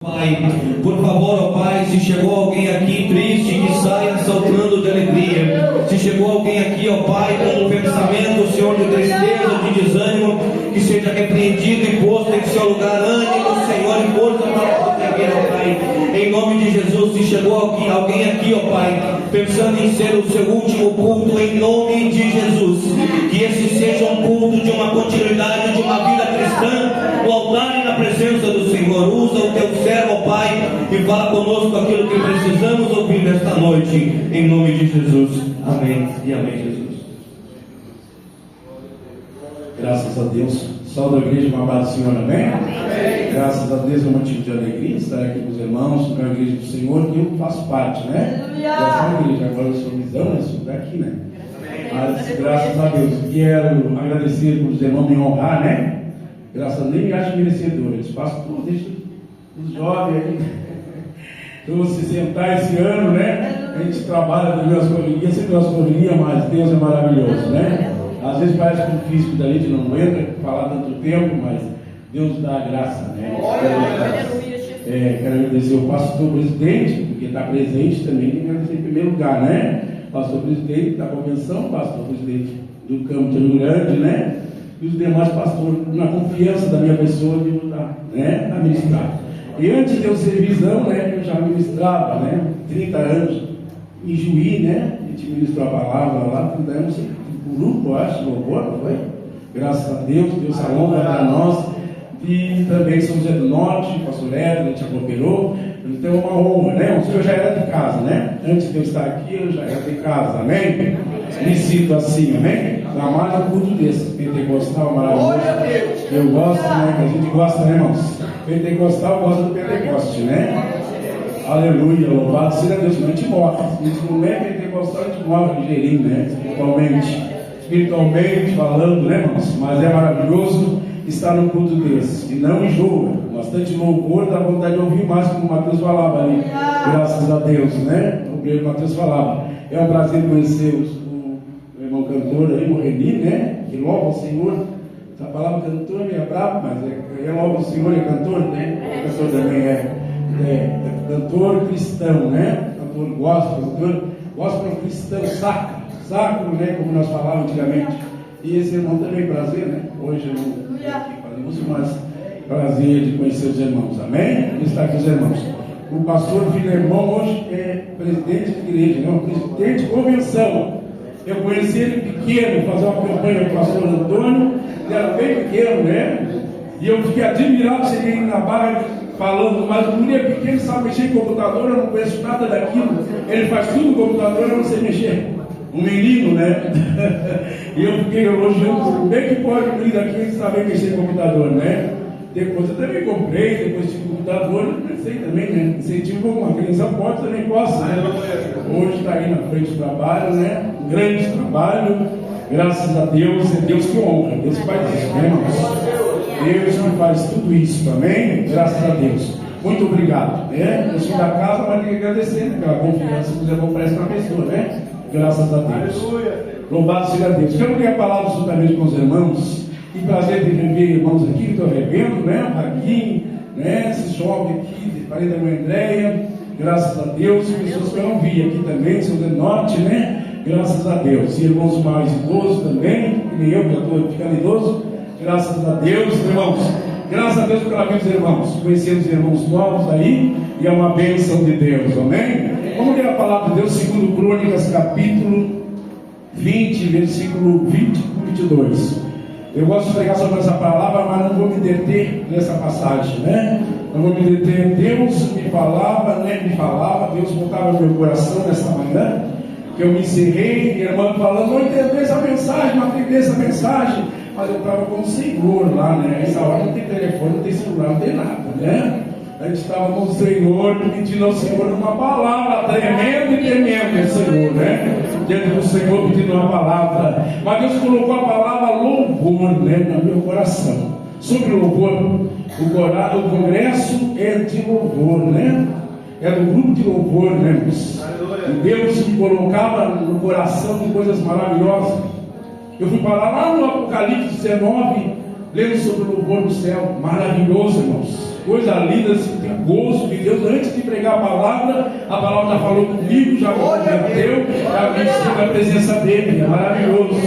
Pai, por favor, ó Pai, se chegou alguém aqui triste, que saia saltando de alegria. Se chegou alguém aqui, ó Pai, com um pensamento, Senhor, de tristeza, de desânimo, que seja repreendido e posto em seu lugar ânimo, Senhor, e força para prosseguir, ó Pai. Em nome de Jesus, se chegou alguém aqui, ó Pai, pensando em ser o seu último culto, em nome de Jesus, que esse seja um culto de uma continuidade, de uma vida cristã, no altar e na presença do Senhor. Usa o teu servo, ó Pai, e fala conosco aquilo que precisamos ouvir nesta noite, em nome de Jesus. Amém e amém, Jesus. Graças a Deus. Salve a igreja, meu amado Senhor, amém? Amém. Graças a Deus é um motivo de alegria estar aqui com os irmãos, na igreja do Senhor, que eu faço parte, né? Dessa igreja, agora eu sou visão, eu sou daqui, né? Mas graças a Deus, quero agradecer por os irmãos me honrar, né? Graças a Deus, nem me acho merecedor, eles passam tudo, deixa os jovens aí. Então, se sentar esse ano, né? A gente trabalha nas minhas correrias, sempre nas correrias, mas Deus é maravilhoso, né? Às vezes parece que o físico da gente não aguenta falar tanto tempo, mas Deus dá a graça, né? Quero agradecer o pastor presidente, porque está presente também, tem que agradecer em primeiro lugar, né? Pastor presidente da convenção, pastor presidente do campo de Rio Grande, né? E os demais pastores, na confiança da minha pessoa, de ajudar, né? A ministrar. E antes de eu ser visão, né? Eu já ministrava, né? 30 anos em Juí, né? A gente ministrou a palavra lá, 30 anos, grupo, acho, louvor, não foi? Graças a Deus, Deus a honra para nós. E também São José do Norte, pastor Léo, a gente cooperou. Então é uma honra, né? O senhor já era de casa, né? Antes de eu estar aqui, eu já era de casa, amém? Me sinto assim, amém? Jamais um culto desse, pentecostal maravilhoso. Eu gosto, né? Que a gente gosta, né, irmãos? Pentecostal gosta do Pentecoste, né? Aleluia, louvado seja Deus. A gente morre. Se não é pentecostal, a gente morre ligeirinho, né? Espiritualmente falando, né, irmãos? Mas é maravilhoso estar num culto desse. E não enjoa. Bastante louvor, dá vontade de ouvir mais, como o Mateus falava ali. Graças a Deus, né? O Mateus falava. É um prazer conhecer o irmão cantor aí, Moreni, né? Que louva o Senhor. Essa palavra cantor é bravo, mas é louva o Senhor, é cantor, né? Cantor também é cantor cristão, né? Cantor gospel cristão, sacro, né? Como nós falávamos antigamente. E esse irmão também, prazer, né? Hoje eu não estou aqui para isso, mas prazer de conhecer os irmãos, amém? De estar com os irmãos. O pastor Filemão hoje é presidente de igreja, não, presidente de convenção. Eu conheci ele pequeno, fazer uma campanha com o pastor Antônio, ele era bem pequeno, né? E eu fiquei admirado, cheguei na barra falando, mas o menino é pequeno, sabe mexer em computador, eu não conheço nada daquilo. Ele faz tudo no computador, eu não sei mexer. Um menino, né? E eu fiquei elogiando, como é que pode um menino daqui saber mexer em computador, né? Depois eu também comprei, depois tive computador, eu pensei também, né? Incentivo como uma criança pode, também posso, né? Hoje está aí na frente do trabalho, né? Um grande trabalho, graças a Deus, é Deus que honra, Deus que faz isso, né, irmãos? Deus que faz tudo isso, amém? Graças a Deus. Muito obrigado, né? Eu sou da casa, mas tem que agradecer, né? Pela confiança que os irmãos prestam na pessoa, né? Graças a Deus. Louvado seja Deus. Quero ler a palavra juntamente com os irmãos. Que prazer de rever irmãos aqui que estou revendo, né? Raguinho, né? Esse jovem aqui, de parede da mãe Andréia. Graças a Deus. Pessoas que eu não vi aqui também, São do Norte, né? Graças a Deus. E irmãos mais idosos também, que nem eu que já estou ficando idoso. Graças a Deus, irmãos. Graças a Deus pela vida dos irmãos. Conhecemos irmãos novos aí e é uma bênção de Deus, amém? Vamos ler a palavra de Deus, segundo Crônicas, capítulo 20, versículo 20 e 22. Eu gosto de pregar sobre essa palavra, mas não vou me deter nessa passagem, né? Não vou me deter. Deus me falava, né? Deus botava no meu coração nessa manhã, que eu me encerrei, minha irmã falando, não entendi essa mensagem, não entendi essa mensagem. Mas eu estava com o Senhor lá, né? Essa hora não tem telefone, não tem celular, não tem nada, né? A gente estava com o Senhor, pedindo ao Senhor uma palavra, tremendo e temendo o Senhor, né? Diante do Senhor pedindo uma palavra. Mas Deus colocou a palavra louvor, né? No meu coração. Sobre louvor, o congresso é de louvor, né? É do grupo de louvor, né? E Deus me colocava no coração de coisas maravilhosas. Eu fui parar lá no Apocalipse 19, lendo sobre o louvor do céu. Maravilhoso, irmãos. Coisa linda, assim, tem gozo de Deus. Antes de pregar a palavra já falou comigo, já me prometeu, já me estive na presença dele. É maravilhoso.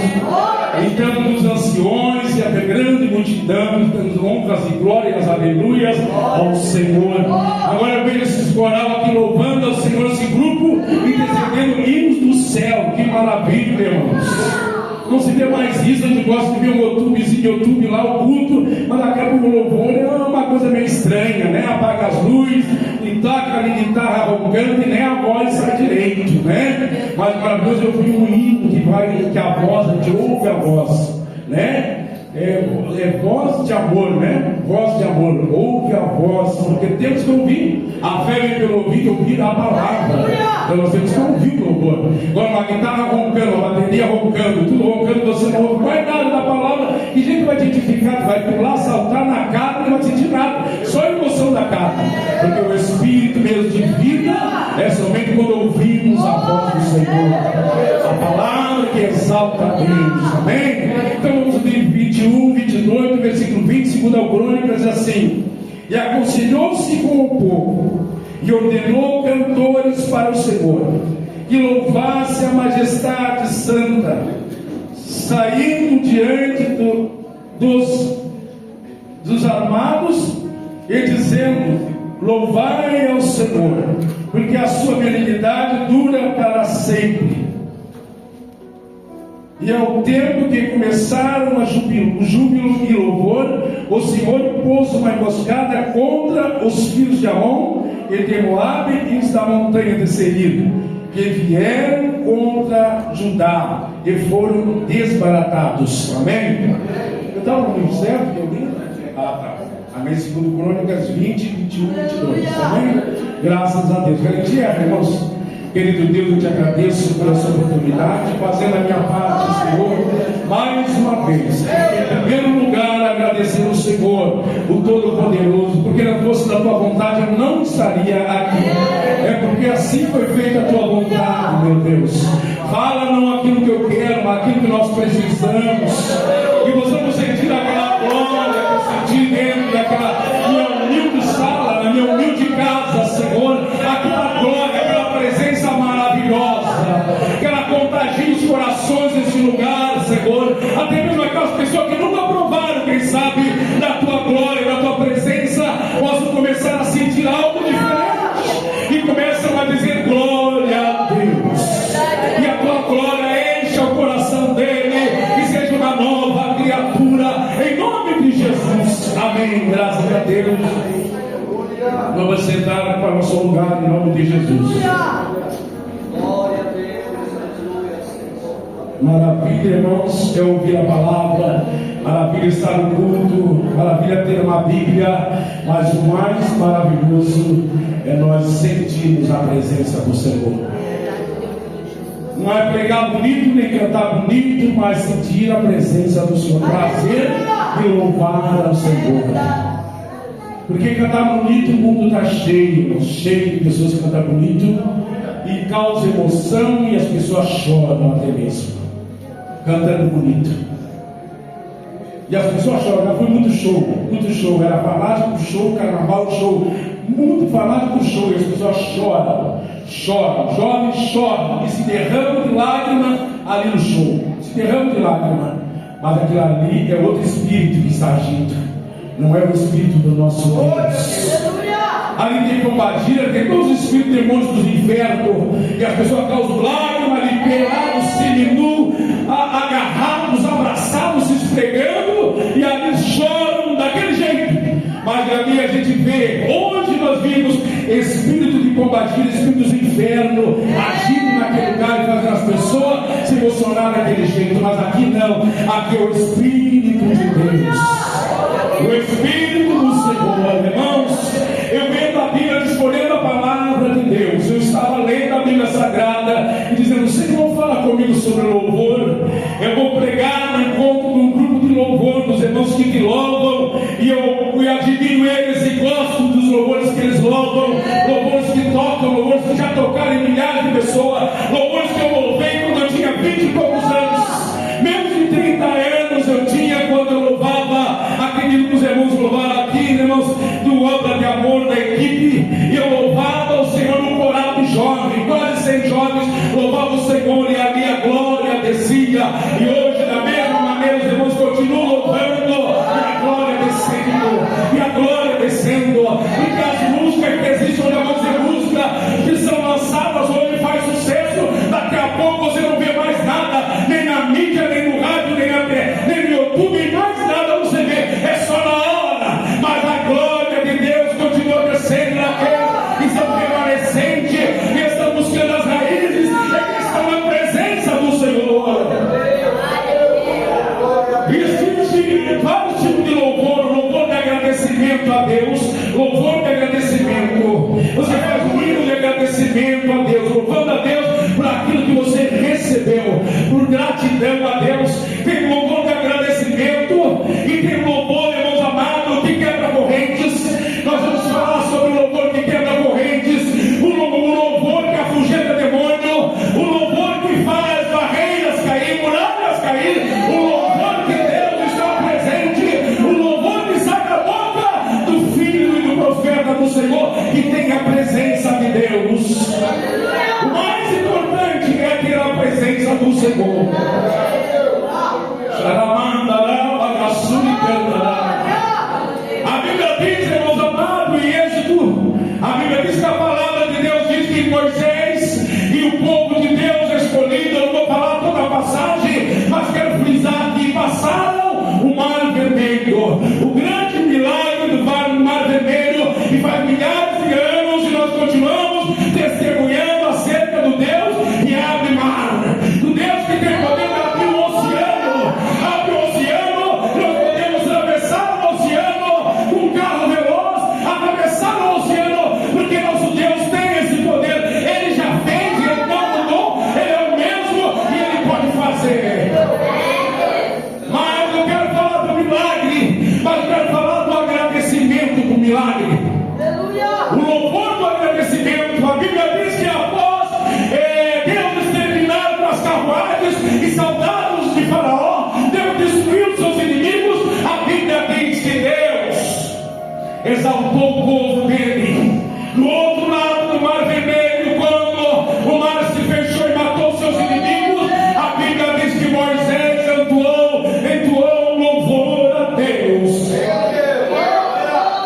Então, dos anciões e a grande multidão, dando honras e glórias, aleluias ao Senhor. Agora eu vejo esses coral aqui louvando ao Senhor, esse grupo intercedendo hinos do céu. Que maravilha, irmãos. Não se vê mais isso. A gente gosta de ver um YouTube lá, o culto, mas daqui a pouco o louvor é uma coisa meio estranha, né? Apaga as luzes, e toca ali guitarra roncando e nem a voz sai direito, né? Mas maravilhoso, eu vi um hino que a voz, a gente ouve a voz, né? É voz de amor, né? Voz de amor, ouve a voz, porque temos que ouvir. A fé vem pelo ouvir a palavra. Então nós temos que ouvir o louvor. Agora uma guitarra roncando, uma bateria roncando, tudo roncando, você não ouve mais nada da palavra, e a gente vai te edificar, vai pular, saltar na carne, não vai sentir nada, só a emoção da carne, porque o Espírito mesmo de vida é somente quando ouvimos a voz do Senhor, a palavra que exalta a Deus. Amém? Então vamos ler 21, 22, versículo 20, 2 Crônicas, diz assim: e aconselhou-se com o povo e ordenou cantores para o Senhor, que louvasse a majestade santa, saindo diante dos armados e dizendo: louvai ao Senhor, porque a sua benignidade dura para sempre. E ao tempo que começaram o júbilo e louvor, o Senhor pôs uma emboscada contra os filhos de Amon e de Moabe e os da montanha de Seir, que vieram contra Judá e foram desbaratados. Amém? Eu estava no livro certo que eu li? Tá. Amém? 2 Crônicas 20, 21, 22. Amém? Graças a Deus. Garantia, irmãos. Querido Deus, eu te agradeço por essa oportunidade, fazendo a minha parte, Senhor, mais uma vez. Em primeiro lugar, agradecer ao Senhor, o Todo-Poderoso, porque não fosse da tua vontade, eu não estaria aqui. É porque assim foi feita a tua vontade, meu Deus. Fala não aquilo que eu quero, mas aquilo que nós precisamos. E possamos sentir aquela glória que eu senti dentro daquela minha humilde sala, na minha humilde casa, Senhor. Aquela glória, aquela presença maravilhosa, que ela contagie os corações desse lugar, Senhor, até mesmo aquelas pessoas que nunca provaram, quem sabe, da tua glória, da tua presença, possam começar a sentir algo diferente e começam a dizer glória a Deus, e a tua glória encha o coração dele, que seja uma nova criatura, em nome de Jesus. Amém. Graças a Deus. Vamos sentar para o nosso lugar em nome de Jesus. Maravilha, irmãos, é ouvir a palavra, maravilha estar no culto, maravilha ter uma Bíblia, mas o mais maravilhoso é nós sentirmos a presença do Senhor. Não é pregar bonito nem cantar bonito, mas sentir a presença do Senhor, prazer e louvar ao Senhor. Porque cantar bonito, o mundo está cheio de pessoas que cantam bonito e causa emoção e as pessoas choram até mesmo, cantando bonito. E as pessoas choram. Já foi muito show, era fanático show, carnaval show, muito fanático show, e as pessoas choram, jovens choram e se derramam de lágrima ali no show, se derramam de lágrima, mas aquilo ali é outro espírito que está agindo. Não é o Espírito do nosso Deus. Ali tem Pombagira, tem todos os espíritos demônios dos infernos, e as pessoas causam lágrimas, liberados, seminu, agarrados, abraçados, se esfregando, e ali choram daquele jeito. Mas ali a gente vê, hoje nós vimos espírito de Pombagira, espírito dos infernos, agindo naquele lugar e fazendo as pessoas se emocionar daquele jeito. Mas aqui não, aqui é o Espírito de Deus. O Espírito do Senhor, irmãos. Eu vendo a Bíblia, escolhendo a palavra de Deus. Eu estava lendo a Bíblia Sagrada e dizendo: Senhor, fala comigo sobre louvor. Eu vou pregar no encontro de um grupo de louvor, dos irmãos que te louvam, e eu admiro eles e gosto dos louvores que eles louvam, louvores que tocam, louvores que já tocaram em milhares de pessoas, louvores que eu louvei quando eu tinha 20 e poucos anos, menos de 30 anos eu tinha quando eu louvava. Acredito que os irmãos louvaram aqui, irmãos, do obra de amor da equipe. 100 jovens louvavam o Senhor e ali a glória descia. E hoje, da mesma maneira, os irmãos continuam louvando e a glória descendo. E a glória descendo. Porque as músicas que existem hoje, a música que são lançadas hoje faz sucesso. Daqui a pouco você não vê mais nada, nem na mídia, nem no rádio, nem no YouTube, nem mais nada você vê. É só na hora. Mas a glória de Deus continua descendo naqueles que são remanescentes, que estão buscando as raízes, e que estão na presença do Senhor. Existe vários tipos de louvor de agradecimento a Deus, louvor de agradecimento. Você faz um hino de agradecimento a Deus, louvando a Deus por aquilo que você recebeu, por gratidão a Deus. Tem louvor de agradecimento e tem louvor, irmãos amados, que quebra correntes. Nós vamos falar sobre o louvor que quebra correntes, o louvor que afugenta demônio, o louvor que faz barreiras cair, muralhas cair, o louvor que Deus está presente, o louvor que sai da boca do Filho e do profeta do Senhor, que tem a presença de Deus. O mais importante é ter a presença do Senhor. A Bíblia diz, irmãos amados, em Êxodo, a Bíblia diz que a palavra de Deus diz que Moisés e o povo de Deus escolhido, eu não vou falar toda a passagem, mas quero frisar que passaram o Mar Vermelho, o grande milagre do Mar Vermelho, e faz milhares de anos e nós continuamos testemunhando acerca do Deus que abre mar, do Deus que tem poder de abrir o oceano, abre o oceano, nós podemos atravessar o oceano com um carro veloz, atravessar o oceano, porque nosso Deus tem esse poder. Ele já fez, ele não mudou, ele é o mesmo e ele pode fazer. Mas eu quero falar do milagre, mas eu quero falar do agradecimento do milagre. O louvor do agradecimento. A Bíblia diz que após Deus exterminar com as carruagens e soldados de Faraó, Deus destruiu os seus inimigos. A Bíblia diz que Deus exaltou o povo dele. No outro lado do Mar Vermelho, quando o mar se fechou e matou seus inimigos, a Bíblia diz que Moisés entoou louvor a Deus.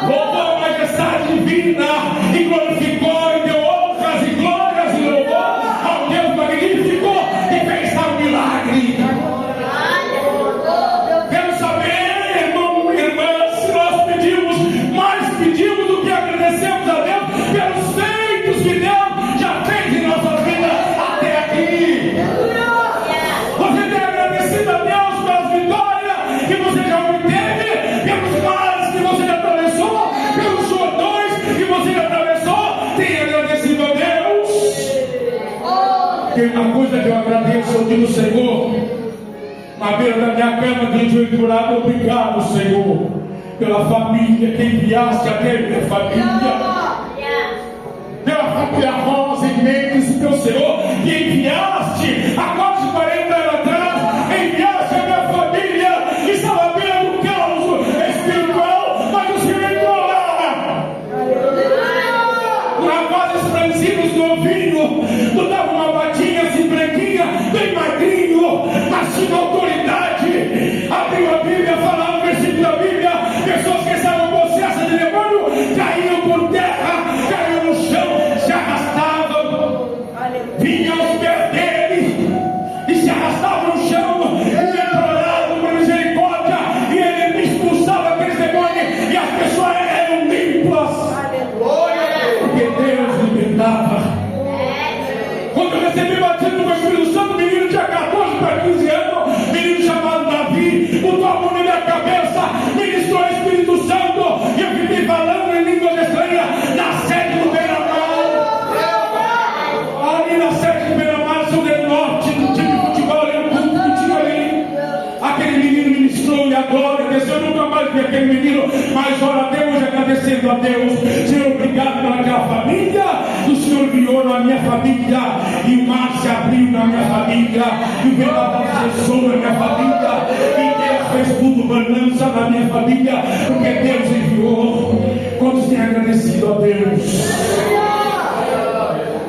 Louvou a majestade divina e glorificou e deu honras e glórias e louvor ao Deus magnífico que fez tal milagre. Quero saber, irmão e irmã, se nós pedimos do que agradecemos a Deus pelos feitos que Deus já fez em nossas vidas até aqui. Você tem agradecido a Deus pelas vitórias que você já obteve, pelos mares que você já atravessou, pelos jordões que você já atravessou? Tem agradecido a Deus? Tem uma coisa que eu agradeço, eu digo, Senhor, na beira da minha cama de joelho curado, obrigado, Senhor, pela família que enviaste até minha família. Pela família Rosa e Mendes, teu Senhor, que enviaste há quase 40 anos atrás, enviaste a minha família, estava à beira do caos espiritual, mas o Senhor entrou lá. Rapazes franzinos novinho, tu dava uma batinha assim branquinha, bem magrinho, mas tinha autoridade. Abriu a Bíblia, falava o versículo da Bíblia, pessoas que estavam possessas de demônio caíam por terra, caíam no chão, se arrastavam, vinham aos pés dele e se arrastavam no chão e imploravam por misericórdia, e ele expulsava aqueles demônios e as pessoas eram limpas, porque Deus libertava. Quando eu recebi batismo com o Espírito Santo, o menino tinha 14 para 15 anos, menino chamado Davi, botou a mão na minha cabeça, ministrou o Espírito Santo, e eu fiquei falando em língua estranha na sede do Beira-Mar. Ali na sede do Beira-Mar, Sul do Norte, no time de futebol, ali no culto que tinha ali. Aquele menino ministrou e a glória desceu. Eu nunca mais vi aquele menino, mas ora até hoje agradecendo a Deus. Senhor, obrigado pelaquela família. O Senhor enviou na minha família, e o mar se abriu na minha família, e o vendaval cessou na minha família, e Deus fez tudo bonança na minha família, porque Deus enviou. Quantos têm agradecido a Deus?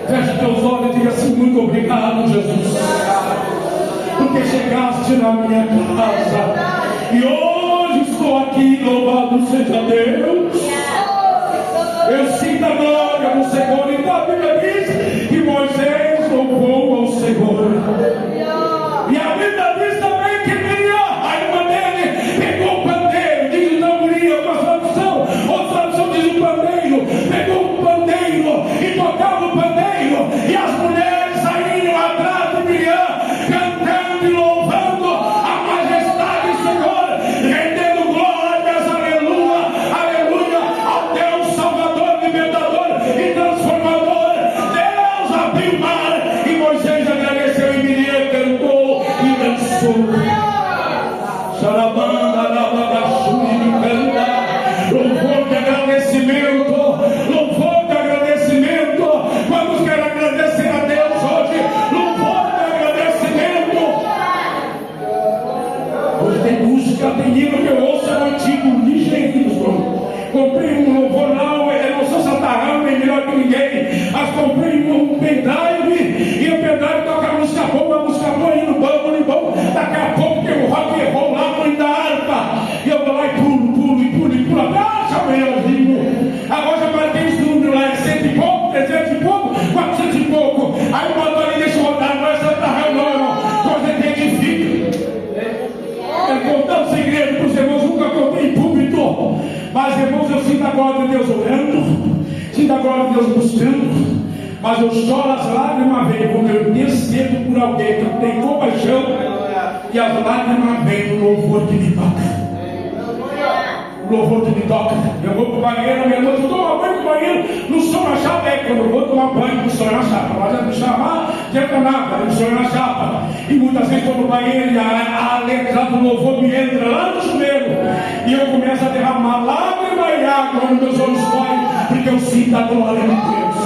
Feche teus olhos e diga assim: porque chegaste na minha casa. E hoje estou aqui, louvado seja Deus. Eu sinto a glória do Senhor. Então a Bíblia diz que Moisés louvou ao Senhor. E a Bíblia diz também que Miriam, a irmã dele, pegou o pandeiro, diz na Miriam, uma tradução, outra tradução diz o pandeiro, pegou o pandeiro e tocava o pandeiro, e as mulheres saíram atrás de Miriam, cantando e louvando a majestade do Senhor, rendendo glórias, aleluia, aleluia, ao Deus Salvador, libertador e transformador. Deus abriu o mar e Moisés agradeceu e Miriam cantou e dançou. Sarabanda, Rabagaxuri, canta, louvor de agradecimento, louvor de agradecimento. Vamos querer agradecer a Deus hoje, louvor de agradecimento. Hoje tem música, tem hino que eu ouço no antigo, ligeirinho. Comprei um louvor lá, eu não sou santarrão, nem melhor que ninguém, mas comprei um pendrive, e o pendrive toca música boa, indo bom, daqui a pouco tem um rock and roll lá, mãe da harpa, e eu vou lá e pulo, abaixa o melhorzinho. Agora já marquei os números lá, é 100 e pouco, 300 e pouco, 400 e pouco, aí o motor ali deixa rodar, não é santarrão não, irmão, coisa que edifica. Eu contando segredo para os irmãos, nunca contei em público, mas irmãos, eu sinto a glória de Deus orando, sinto a glória de Deus buscando, mas eu choro as lágrimas vêm quando eu intercedo por alguém que eu tenho compaixão, e as lágrimas vêm no louvor que me toca. O louvor que me toca. Eu vou para o banheiro, minha noite, eu tomo banho no banheiro, não sou na chapa, é quando eu vou tomar banho, não sou na chapa, não adianta me chamar, não adianta nada, não sou na chapa. E muitas vezes estou no banheiro e a letra do louvor me entra lá no chuveiro, e eu começo a derramar lágrima e água nos meus olhos correm, porque eu sinto a glória de Deus.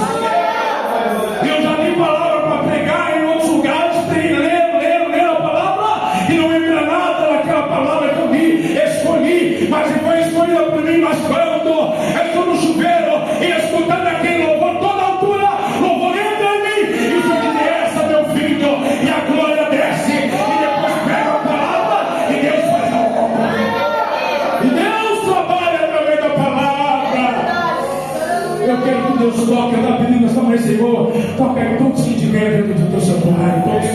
Eu já tenho palavra para pregar em outros lugares, tem ler a palavra e não entra nada naquela palavra que eu vi, escolhi, mas foi escolhida por mim. Mas quando eu estou no chuveiro e escutando aquele louvor, toda altura, louvor entra em mim, e o Senhor diz: essa, meu filho, e a glória desce, e depois pega a palavra e Deus faz algo. E Deus trabalha através da palavra. Eu quero que Deus toque, eu estava pedindo essa manhã, Senhor, toca em todos que estiverem dentro do teu santuário, todos.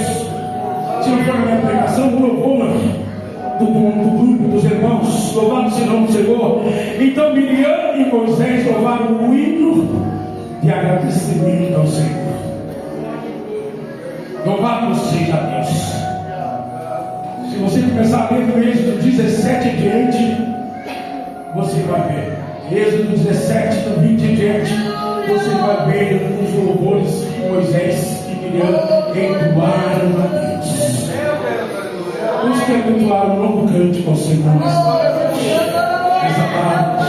Se não for na minha pregação, o louvor do grupo dos irmãos, louvado seja o nome do Senhor. Então Miriam e Moisés louvaram o hino de agradecimento ao Senhor. Louvado seja Deus. Se você começar a ler do Êxodo 17 em diante, você vai ver. Êxodo 17, do 20 em diante, você vai ver os louvores que Moisés e Miriam entoaram a Deus. Vamos querer entoar um novo cântico ao Senhor nessa tarde.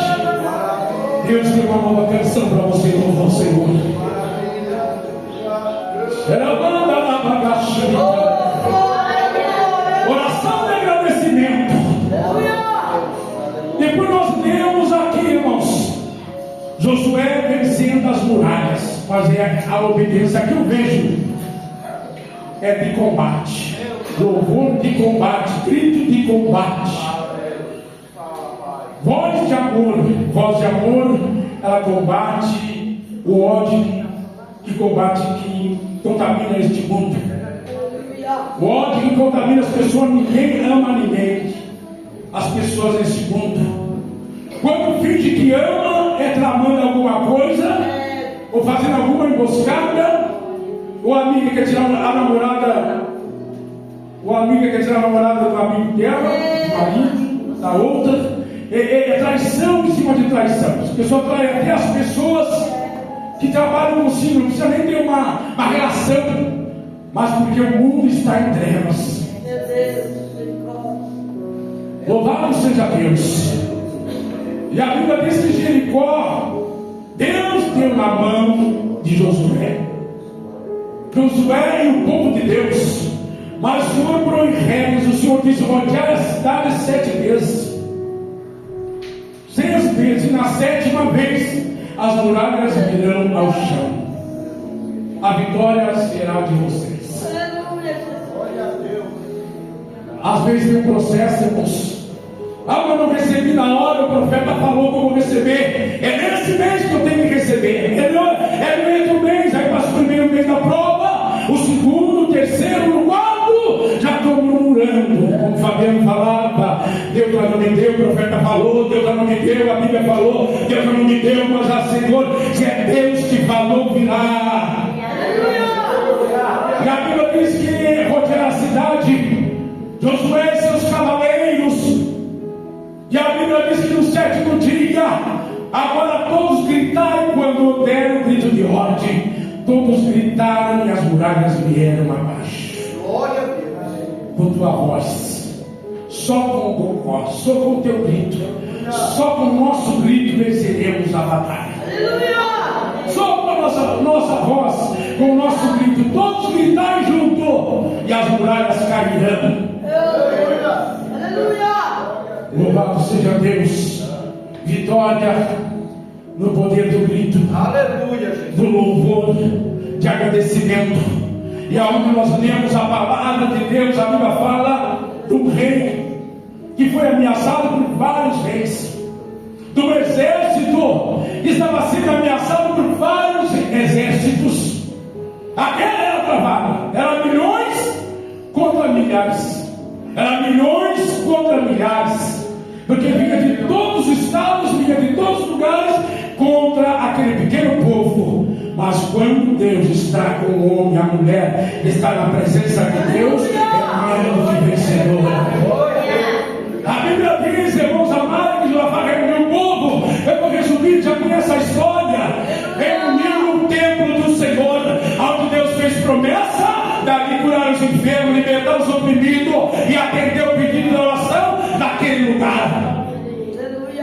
Deus tem uma nova canção para você louvar o Senhor. Oração de agradecimento. Depois nós temos aqui, irmãos, Josué vencendo as muralhas. Mas é a obediência que eu vejo é de combate. Louvor de combate, grito de combate, voz de amor, ela combate o ódio que combate, que contamina este mundo, o ódio que contamina as pessoas. Ninguém ama ninguém, as pessoas nesse mundo. Quando finge que ama, é tramando alguma coisa, ou fazendo alguma emboscada, ou a amiga quer tirar a namorada, ou a amiga quer tirar a namorada do amigo dela, do marido, da outra. É traição em cima de traição. As pessoas traem até as pessoas que trabalham no sino, não precisa nem ter uma relação, mas porque o mundo está em trevas. Louvado seja Deus. E a Bíblia diz que Jericó, Deus deu na mão de Josué. Josué e o povo de Deus. Mas o Senhor por em regras, o Senhor disse: rodear a cidade 7 vezes. 6 vezes, e na 7ª vez as muralhas virão ao chão. A vitória será de vocês. Às vezes tem um processo, irmãos. Eu não recebi na hora, o profeta falou que eu vou receber. É nesse mês que eu tenho que receber. É no meio do mês, aí passa o primeiro mês da prova, o segundo, o terceiro, o quarto, já estou murmurando. Como o Fabiano falava, Deus já não me deu, o profeta falou, Deus já não me deu, a Bíblia falou, Deus já não me deu, mas já Senhor, se é Deus que falou, virá. E a Bíblia diz que rodearam a cidade, Josué e seus cavaleiros. E a Bíblia diz que no sétimo dia, agora todos gritaram quando deram o grito de ordem. Todos gritaram e as muralhas vieram abaixo. Glória a Deus. Com tua voz, só com o teu voz, só com o teu grito, só com o nosso grito venceremos a batalha. Só com a nossa voz, com o nosso grito, todos gritarem junto e as muralhas cairão. Louvado seja Deus. Vitória no poder do grito, Aleluia, Jesus. do louvor, de agradecimento. E aonde nós lemos a palavra de Deus, a Bíblia fala do rei que foi ameaçado por vários reis, do exército que estava sendo ameaçado por vários exércitos. A guerra era travada, era milhões contra milhares, era milhões contra milhares, porque vinha de todos os estados, vinha de todos os lugares contra aquele pequeno povo. Mas quando Deus está com o homem, a mulher está na presença de Deus, é mais que vencedor. A Bíblia diz, irmãos amados, que já vai reunir o povo. Eu vou resumir, já conhece a história. Reuniu no templo do Senhor, onde Deus fez promessa, dali curar os enfermos, libertar os oprimidos e atender o pedido de oração naquele lugar.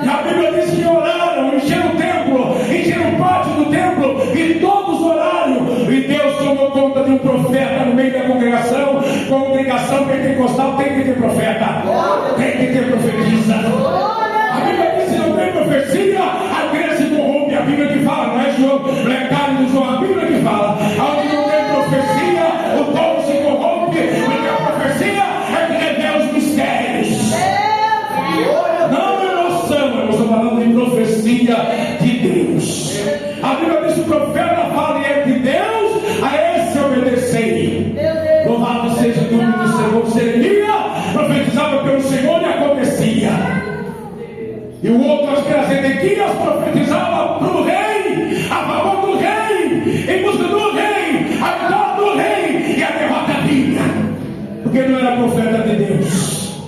E a Bíblia diz que oraram, encheram o templo, encheram o pátio do templo, e todos oraram. E Deus tomou conta de um profeta no meio da congregação. Congregação pentecostal tem que ter profeta, tem que ter profetisa. A Bíblia diz que não tem profecia, a igreja se corrompe. A Bíblia que fala, não é João, não é Carlos, João, a Bíblia que fala. Onde não tem profecia, o povo se corrompe, porque a profecia é que revela os mistérios. Não é noção, eu estou falando de profecia de Deus. A Bíblia diz que o profeta fala e é de Deus, a esse obedecei. Louvado seja o nome do Senhor. Jeremias profetizava pelo Senhor e acontecia. E o outro, acho que era Zedequias, profetizava para o rei, a favor do rei, em busca do rei, a vitória do rei e a derrota vinha. Porque não era profeta de Deus,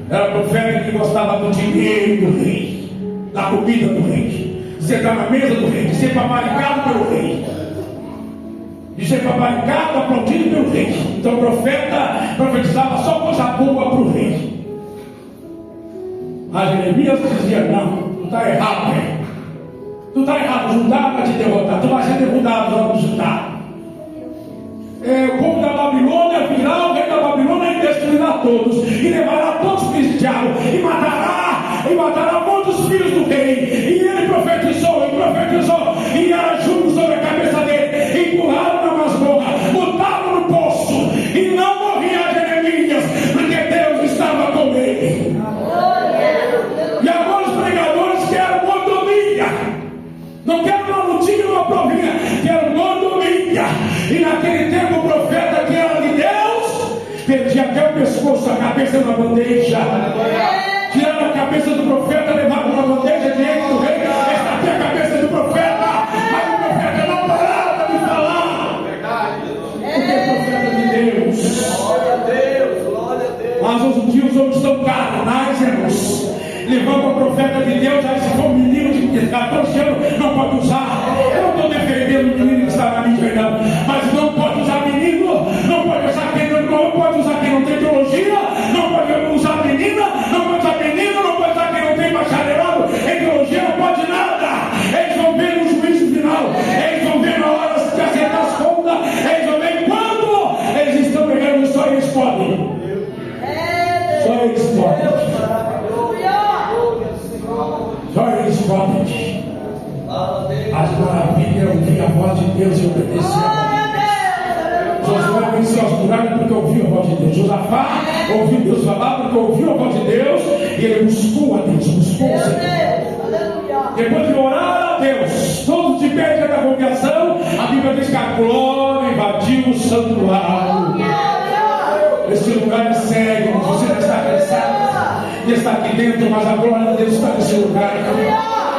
era profeta que gostava do dinheiro do rei, da comida do rei, de sentar na mesa do rei, de ser paparicado pelo rei, de ser paparicado, aplaudido pelo rei. Então o profeta profetizava só coisa boa para o rei. Mas Jeremias dizia: não, tu está errado, rei. Tu está errado, Judá vai te derrotar, tu vai ser derrotado lá no Judá. O povo da Babilônia virá, o rei da Babilônia e destruirá todos, e levará todos os cristianos, e matará muitos filhos do rei. E ele profetizou, e era jugo sobre a cabeça dele, empurraram na masmorra, botaram no poço, e não morria Jeremias, porque Deus estava com ele. E agora os pregadores querem mordomia, não querem uma lutinha, uma provinha, querem mordomia. E naquele tempo o profeta que era de Deus perdia até o pescoço, a cabeça na bandeja. Tiraram a cabeça do profeta, levaram uma bandeja diante do rei. Esta aqui é a cabeça do profeta. Mas o profeta não parava de falar, porque é profeta de Deus. Glória a Deus, glória a Deus. Mas hoje em dia os homens estão carnais, irmãos. Levantam o profeta de Deus, aí se for um menino de 14 anos, não pode usar. Eu não estou defendendo o menino que está na mídia, não. Mas não pode usar menino, não pode usar quem não tem teologia, não pode usar menina, não pode usar menino, não pode usar quem não tem bacharelado em teologia, não pode nada. Eles vão ver no juízo final, eles vão ver na hora de acertar as contas, eles vão ver quando eles estão pegando, só eles podem. Só eles podem. Só eles podem. As maravilhas é ouvir a voz de Deus e obedecer a voz de Deus. Josué venceu as muralhas porque ouviu a voz de Deus. Josafá ouviu Deus falar porque ouviu a voz de Deus e ele buscou a Deus, buscou o Senhor. Depois de orar a Deus, todos de pé da congregação, a Bíblia diz que a glória invadiu o santuário. Este lugar é cego, você já está cansado e está aqui dentro, mas a glória de Deus está nesse lugar.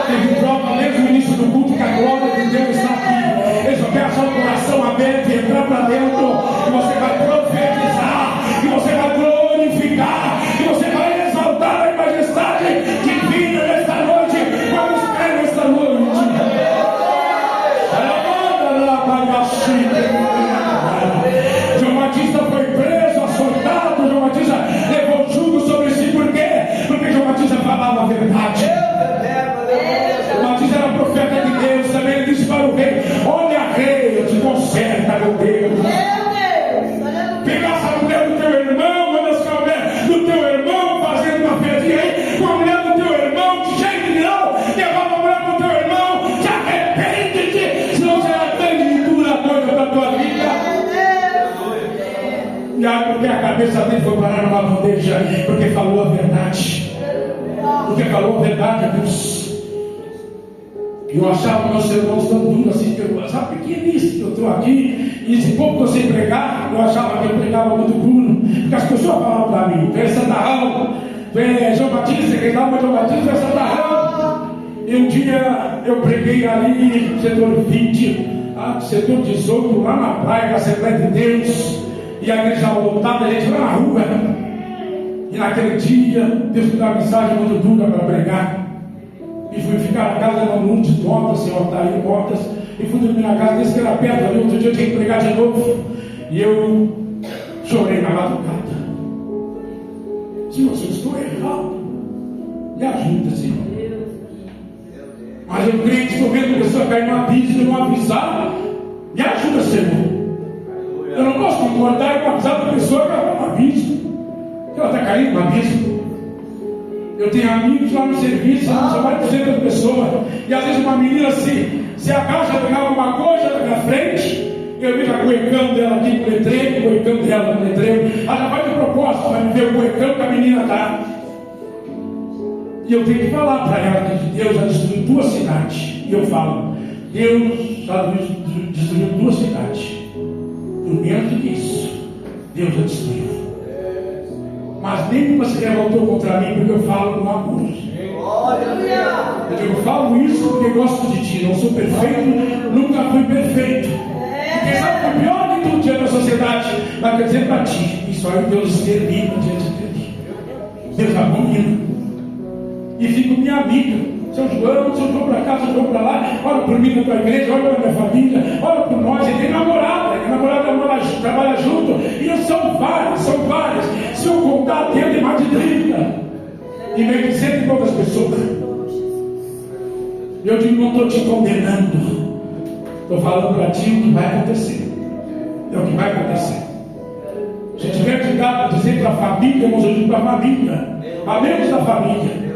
Teve prova desde o início do culto que a glória de Deus está aqui. Eu só quero seu coração aberto e entrar para dentro, e você vai profetizar, e você vai glorificar, e você vai exaltar a majestade divina nesta noite. Vamos crer nesta noite. João Batista foi preso, açoitado. João Batista levou jugo sobre si. Por quê? Porque João Batista falava a verdade. João Batista era profeta de Deus. Também ele disse para o rei: olha, rei, eu te conserta, meu Deus. Pegasse a mulher do teu irmão, manda essa mulher do teu irmão fazendo uma festinha aí com a mulher do teu irmão, de jeito nenhum. Levava a mulher do teu irmão, te arrepende-te, senão será grande duradoura para a tua vida. E aí, porque a cabeça dele foi parar numa bandeja, porque falou a verdade. Porque falou a verdade, Deus. Eu achava meus irmãos tão duros assim, que eu achava pequenininho, que eu estou aqui, e esse pouco que eu sei pregar, eu achava que eu pregava muito duro, porque as pessoas falavam para mim: tu é santarrão, tu é João Batista, quem dava João Batista é santarrão. E um dia eu preguei ali, setor 20, setor 18, lá na praia da Assembleia de Deus, e a igreja lotada, a gente lá na rua. E naquele dia, Deus me deu uma mensagem muito dura para pregar. E fui ficar na casa do Nuno de Motas, senhor Otair Motas, e fui dormir na casa desse que era perto ali. Outro dia eu tinha que pregar de novo, e eu chorei na madrugada. Senhor, se eu estou errado, me ajuda, Senhor. Mas eu creio que estou vendo a pessoa cair no abismo e não avisar. Me ajuda, Senhor. Eu não posso concordar e não avisar da pessoa que ela está no abismo, que ela está caindo no abismo. Eu tenho amigos lá no serviço, só vai por cento da pessoa, e às vezes uma menina se agacha a pegar alguma coisa na minha frente, eu vejo a cuecão dela aqui no letreiro, o cuecão dela no letreiro, ela já vai de propósito, vai me ver o cuecão que a menina está. E eu tenho que falar para ela que Deus já destruiu 2 cidades. E eu falo: Deus já destruiu 2 cidades. Por menos do que isso, Deus já destruiu. Mas nenhuma se revoltou contra mim, porque eu falo com amor. Eu falo isso porque gosto de ti. Não sou perfeito, nunca fui perfeito. E quem sabe o pior de tudo diante da sociedade, vai quer dizer para ti: isso aí Deus extermina diante dele. Deus abomina. E fico minha amiga. Seu João para cá, seu João para lá, ora por mim na tua igreja, ora pela minha família, ora por nós. E tem namorada, e a namorada trabalha junto, e são várias. Se eu contar, tem mais de 30, e meio de 100 e poucas pessoas. Eu digo: não estou te condenando, estou falando para ti o que vai acontecer. É o que vai acontecer. Se tiver que dar para dizer para a família, irmãos, eu digo para a família, amigos da família.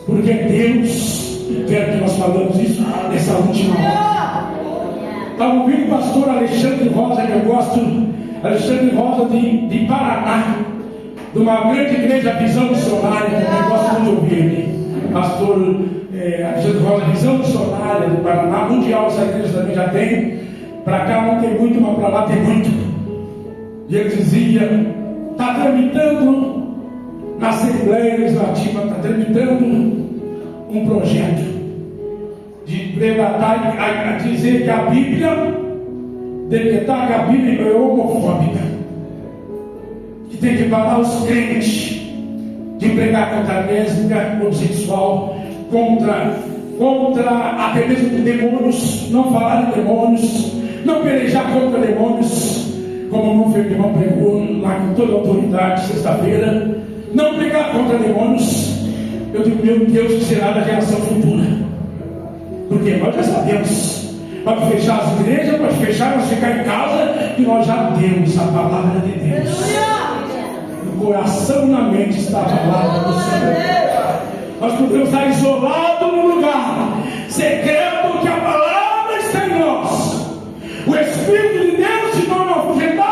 Porque Deus quer que nós falamos isso nessa última hora. Estava ouvindo o pastor Alexandre Rosa, que eu gosto, Alexandre Rosa de Paraná, de uma grande igreja Visão Missionária, que eu gosto muito de ouvir ele. Pastor Alexandre Rosa, Visão Missionária do Paraná, mundial, essa igreja também já tem. Para cá não tem muito, mas para lá tem muito. E ele dizia: está tramitando na Assembleia Legislativa, está tramitando um projeto de predatar, a dizer que a Bíblia, decretar que a Bíblia é homofóbica, que tem que parar os crentes de pregar contra a lésbica, homossexual, contra até mesmo demônios, não falar em demônios, não pelejar contra demônios, como o irmão pregou lá com toda a autoridade sexta-feira. Não pregar contra demônios. Eu digo: meu Deus, que será da geração futura? Porque nós já sabemos. Pode fechar as igrejas, pode fechar, nós ficar em casa, que nós já temos a palavra de Deus. No coração e na mente está a palavra do Senhor. Nós podemos estar isolados num lugar secreto, que a palavra está em nós. O Espírito de Deus se torna afugentar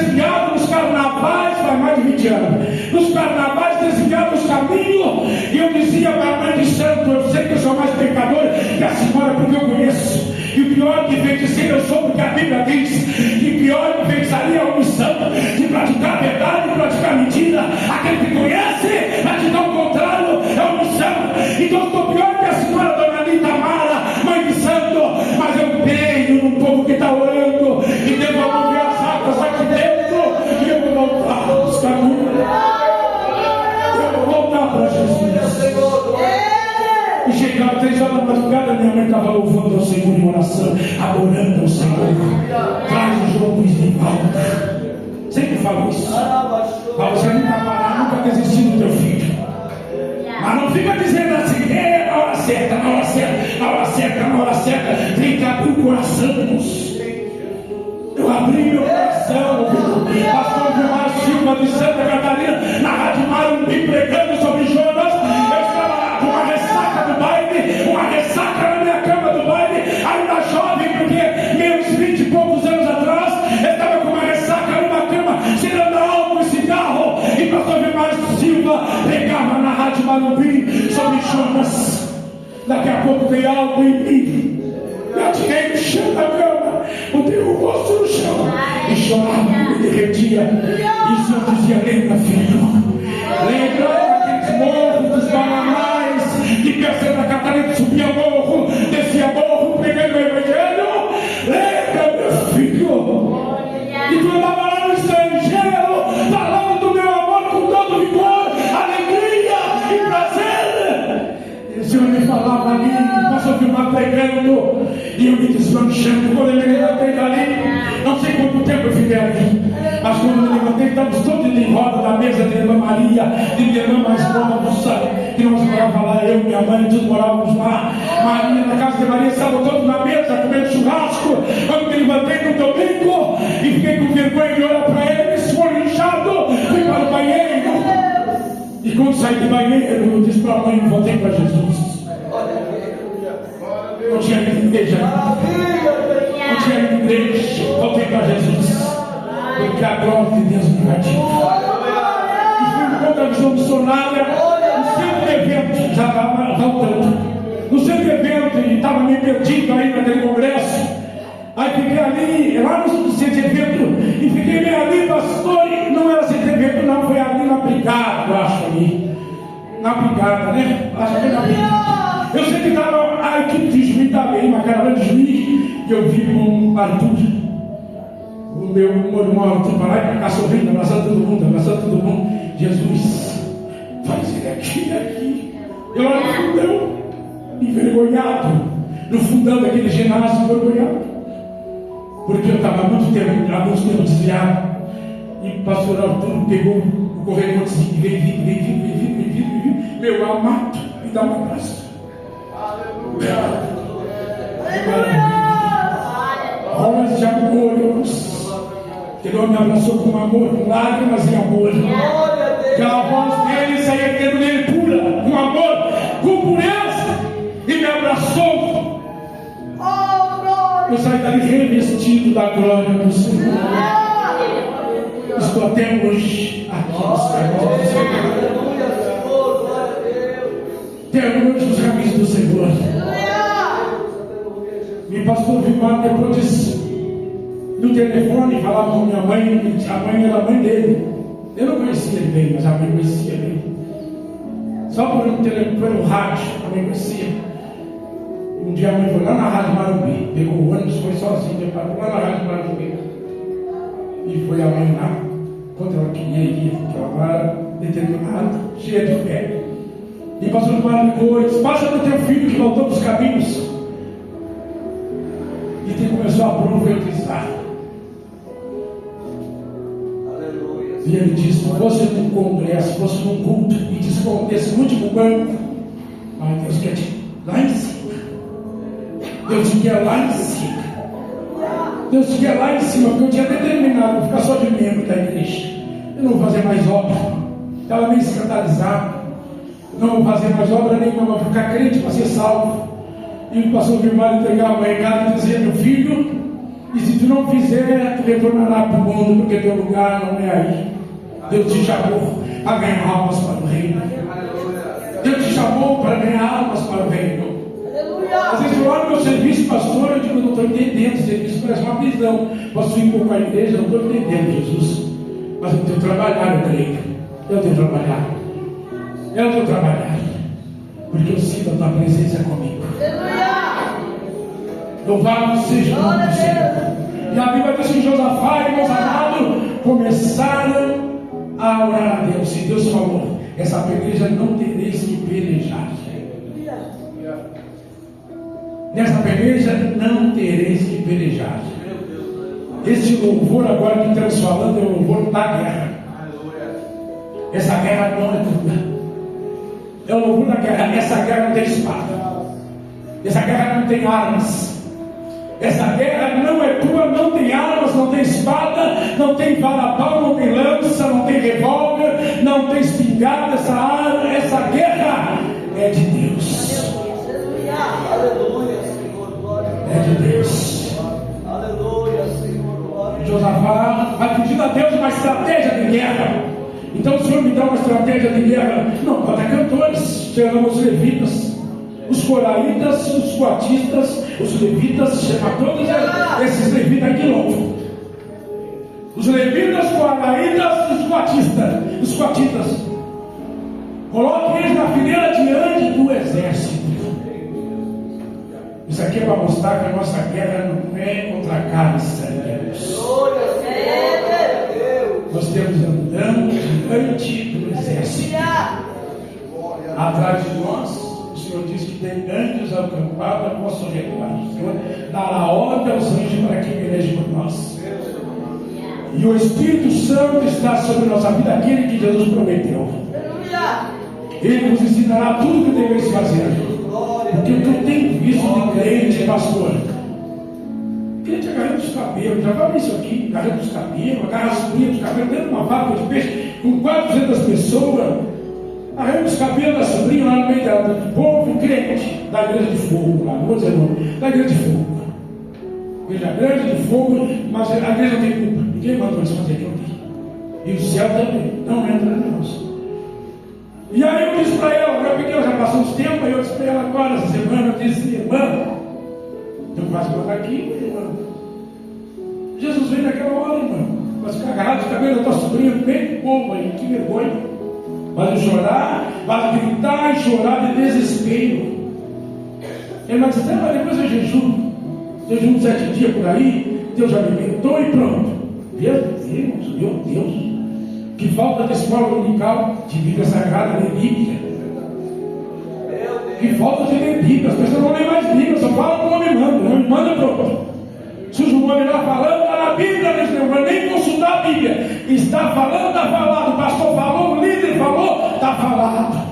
desviado nos carnavais, faz mais de 20 anos, nos carnavais desviado os caminhos, e eu dizia para a mãe de santo, eu sei que eu sou mais pecador que a senhora, porque eu conheço, e o pior que feiticeiro eu sou, porque a Bíblia diz que pior que feitiçaria é a omissão de praticar a verdade e praticar a mentira. Aquele que conhece, praticar o contrário é a omissão. Então eu estou pior que a senhora Dona Anita Mara, mãe de santo, mas eu creio no povo que está orando, e Deus vai mover as águas aqui dentro, e eu vou voltar aos caminhos, eu vou voltar para Jesus. E chegava 3 horas da madrugada, minha mãe estava louvando ao Senhor em oração, adorando ao Senhor. Traz o João Luiz de volta. Sempre falo isso. Para você nunca parar, nunca desistir do teu filho. Mas não fica dizendo assim, na hora certa, na hora certa, na hora certa, na hora certa. Tem que abrir o coração, irmãos. Eu abri meu coração, pastor Gilmar Silva de Santa Catarina, na Rádio Marumbi, pregando sobre Jonas. Eu estava lá com uma ressaca do baile, uma ressaca na minha cama do baile, ainda jovem, porque meus 20 e poucos anos atrás, eu estava com uma ressaca numa cama, cheirando álcool e cigarro, e pastor Gilmar Silva pregava na Rádio Marumbi sobre Jonas. Daqui a pouco veio algo em mim. Eu tirei do chão da cama, botei o rosto no chão e chorava, me derretia. E o Senhor dizia: lembra, filho, lembra daqueles morros dos Bananais, que pela Santa Catarina subia morro, descia morro, pregando o Evangelho. Lembra, meu filho, e tu andava lá no estrangeiro, falando do meu amor com todo vigor, alegria e prazer. E o Senhor me falava ali, passou de uma pregando, e eu me desmanchando. Quando eu me levantei dali, não sei quanto tempo eu fiquei ali, mas quando eu me levantei, estávamos todos em roda da mesa de Irmã Maria, de minha irmã mais nova, que nós morávamos lá, eu e minha mãe, todos morávamos lá. Maria, na casa de Maria, estavam todos na mesa comendo churrasco. Quando me levantei no domingo e fiquei com vergonha de olhar para ele, esfolho inchado, fui para o banheiro. E quando saí do banheiro, eu disse para a mãe: voltei para Jesus. Não tinha igreja, não tinha igreja, voltei para Jesus, porque a glória de Deus me invadiu. E fui no congregação missionária, no centro de evento, já estava voltando, no centro de evento, e estava meio perdido aí naquele congresso. Aí fiquei ali, lá no centro de evento, e fiquei bem ali, pastor, e não era centro de evento não, foi ali na brigada, eu acho ali, na brigada, né? Acho que foi na brigada. Eu sei que estava a equipe de juiz também, uma caravana de juiz, e eu vi com o Arthur, o meu irmão Arthur, para lá e para cá, sorrindo, abraçando todo mundo. Jesus, faz ele aqui. Eu lá no fundão, envergonhado, no fundão daquele ginásio, envergonhado, porque eu estava há muito tempo desviado, e o pastor Arthur pegou o corredor e disse: vem, meu amado, me dá um abraço. Horas de amor, que ele me abraçou com amor, com lágrimas e amor. Que a voz dele saía dentro dele pura, com amor, com pureza, e me abraçou. Eu saí dali revestido da glória do Senhor. Estou até hoje aqui nos caminhos do Senhor. Até hoje nos caminhos do Senhor. E pastor Gilmar depois disse, no telefone, falava com minha mãe, a mãe era a mãe dele. Eu não conhecia ele bem, mas a mãe conhecia ele. Só por um telefone, pelo rádio, a mãe conhecia. Um dia a mãe foi lá na Rádio Marumbi, pegou o ônibus, foi sozinha, parou lá na Rádio Marumbi. E foi a mãe lá, quando ela queria ir, porque ela era determinada, cheia de fé. E o pastor Gilmar ligou e disse: passa do teu filho que voltou dos caminhos. E ele começou a profetizar. Aleluia. E ele disse: fosse num congresso, fosse num culto, e te escondesse no último banco, mas Deus quer te lá em cima. Deus te quer lá em cima. Deus te quer lá em cima, porque eu tinha determinado ficar só de membro da igreja. Eu não vou fazer mais obra. Estava meio escandalizado. Não vou fazer mais obra nenhuma, vou ficar crente para ser salvo. E o pastor Gilmar entregava em casa e dizia: meu filho, E se tu não fizer, tu retornará para o mundo, porque teu lugar não é aí. Deus te chamou para ganhar almas para o reino. Deus te chamou para ganhar almas para o reino. Às vezes eu olho no meu serviço, pastor, eu digo, não estou entendendo. O serviço parece uma prisão. Posso ir um pouco à igreja, não estou entendendo, Jesus. Mas eu tenho que trabalhar, eu creio. Eu tenho que trabalhar. Eu tenho que trabalhar. Porque eu sinto a tua presença comigo. Louvado seja o nome do Senhor. E a Bíblia diz que Josafá e meus amados começaram a orar a Deus. E Deus falou: essa peleja não tereis que pelejar. Nessa peleja não tereis que pelejar. Este louvor agora que estamos falando é o louvor da guerra. Essa guerra não é tua. É o louvor da guerra. Essa guerra não tem espada. Essa guerra não tem armas. Essa guerra não é tua, não tem armas, não tem espada, não tem varapau, não tem lança, não tem revólver, não tem espingarda. Essa guerra é de Deus. É de Deus. Josafá vai pedir a Deus uma estratégia de guerra. Então o Senhor me dá uma estratégia de guerra. Não, bota cantores, chamamos os levitas, os coraitas, os coatistas, os levitas, chama todos esses levitas aqui loucos. Os levitas, os coraitas, os coatistas. Coloque eles na fileira diante do exército. Isso aqui é para mostrar que a nossa guerra não é contra a carne e sangue. Nós temos andando diante do exército. Atrás de nós, o Senhor diz que tem anjos acampados a nosso redor. O Senhor dará ordem aos anjos para que pelejem por nós. E o Espírito Santo está sobre nossa vida, aquele que Jesus prometeu. Ele nos ensinará tudo o que devemos fazer. Porque o que eu tenho visto de crente, pastor, crente agarrando os cabelos, já falei isso aqui, agarrando os cabelos, agarra as cunhas dos cabelos, dentro de uma vaca de peixe, com 400 pessoas, agarrando os cabelos da sobrinha lá no meio do povo, crente, da igreja de fogo, lá, não vou dizer nome, da igreja de fogo. Igreja grande de fogo, mas a igreja não tem culpa, ninguém mandou eles fazerem aqui. E o céu também, não entra em nós. E aí eu disse para ela, porque eu já passou uns tempos, aí eu disse para ela agora, essa semana, eu disse, irmã, eu faço para aqui, irmã. Jesus veio naquela hora, irmã, mas ficar agarrado de cabelo da tua sobrinha, bem povo aí, que vergonha. Vai chorar, vai gritar e chorar de desespero. Ele vai dizer, mas depois eu jejum 7 dias por aí, Deus já me alimentou e pronto. Meu Deus. Que falta de escola dominical de Bíblia Sagrada, ler Bíblia. Que falta de ler Bíblia. As pessoas não leem mais Bíblia, só falam como me manda. Não me manda pronto. Se o João lá falando, está na Bíblia, não vai nem consultar a Bíblia. Está falando, está falado. O pastor falou, o líder falou, está falado.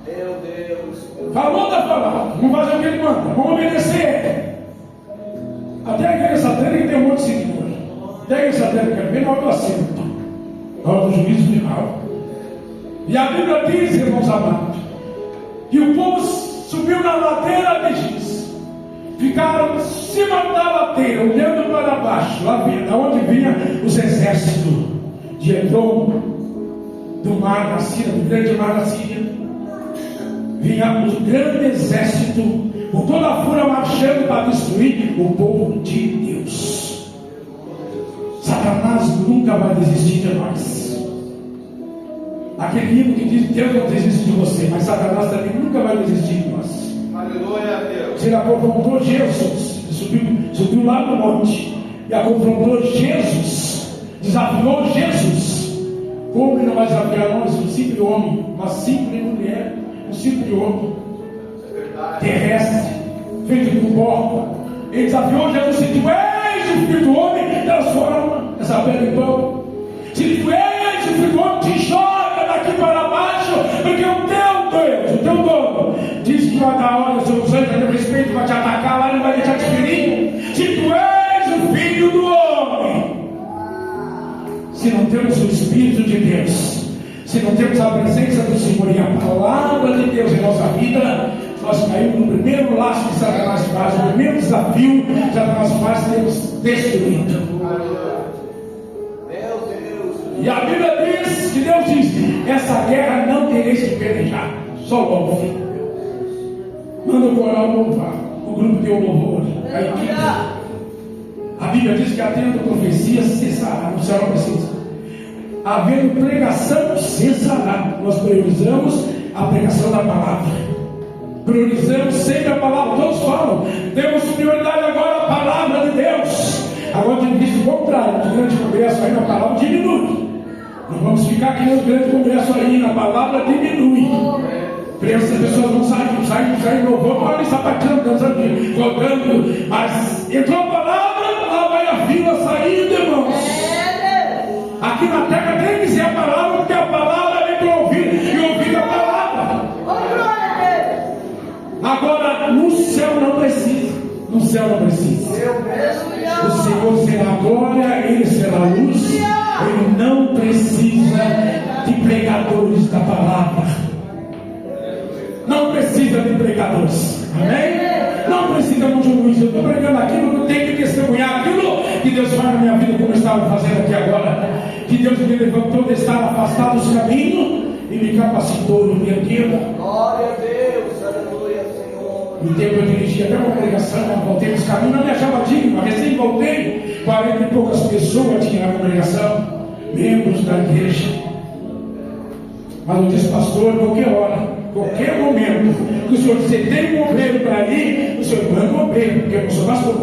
Meu Deus. Falou, está falado. Vamos fazer o que ele manda, vamos obedecer. Até a igreja satânica tem um monte de seguidor. Até a igreja satânica vem na hora do assento. Na hora do juízo final. E a Bíblia diz, irmãos amados, que o povo subiu na ladeira de Giz, ficaram em cima da ladeira, olhando para baixo, lá da onde vinha os exércitos de Edom, do mar da Síria, do grande mar da Síria. Vinha o grande exército, com toda a fúria marchando para destruir o povo de Deus. Satanás nunca vai desistir de nós. Aquele livro que diz que Deus não desiste de você, mas Satanás também nunca vai desistir de nós. Aleluia a Deus. Ele confrontou Jesus, subiu lá no monte e a confrontou Jesus, desafiou Jesus. Como ele não vai desafiar nós, um simples homem, uma simples mulher, um simples homem terrestre, feito com porta. Ele desafiou Jesus, se tu és o filho do homem, transforma essa pedra em pão. Se tu és o filho do homem, te joga daqui para baixo, porque o teu Deus, o teu dono, diz que vai dar ordem aos seus anjos a teu respeito, vai te atacar lá, não vai deixar te ferir. Se tu és o filho do homem, se não temos o Espírito de Deus, se não temos a presença do Senhor e a palavra de Deus em nossa vida, nós caímos no primeiro laço que Satanás faz, o primeiro desafio que Satanás faz, temos destruído. E a Bíblia diz, que Deus diz, essa guerra não tereis que pelejar, só logo fim. Manda o coral louvar, o grupo deu louvor, a equipe. A Bíblia diz que atendo profecia cessará, no céu não precisa. Havendo pregação cessará. Nós priorizamos a pregação da palavra. Priorizamos sempre a palavra. Todos falam, temos prioridade agora a palavra de Deus. Agora tem visto o contrário, no grande congresso aí na palavra diminui. Não vamos ficar aqui no grande congresso aí, na palavra diminui. As pessoas não saem louvor, não ali sapateando, dançando, rodando. Mas entrou a palavra, lá vai a fila saindo, irmãos. Aqui na terra tem que ser a palavra, porque a palavra vem para ouvir, e ouvir a palavra. Agora, no céu não precisa. No céu não precisa. O Senhor será a glória, Ele será a luz. Ele não precisa de pregadores da palavra. Não precisa de pregadores. Amém? Não precisa de um juiz. Eu estou pregando aquilo, eu tenho que testemunhar aquilo que Deus faz na minha vida, como eu estava fazendo aqui agora. Que Deus me levantou de estar afastado dos caminhos e me capacitou no dia a dia. Glória a Deus, aleluia, Senhor. No tempo eu dirigi até uma pregação, voltei nos caminhos, não me achava digno, mas recém voltei, 40 e poucas pessoas tinham na congregação, membros da igreja. Mas eu disse, pastor, qualquer hora, qualquer momento que o senhor disser, tem um obreiro para ir, o senhor manda um obreiro, porque eu não sou pastor.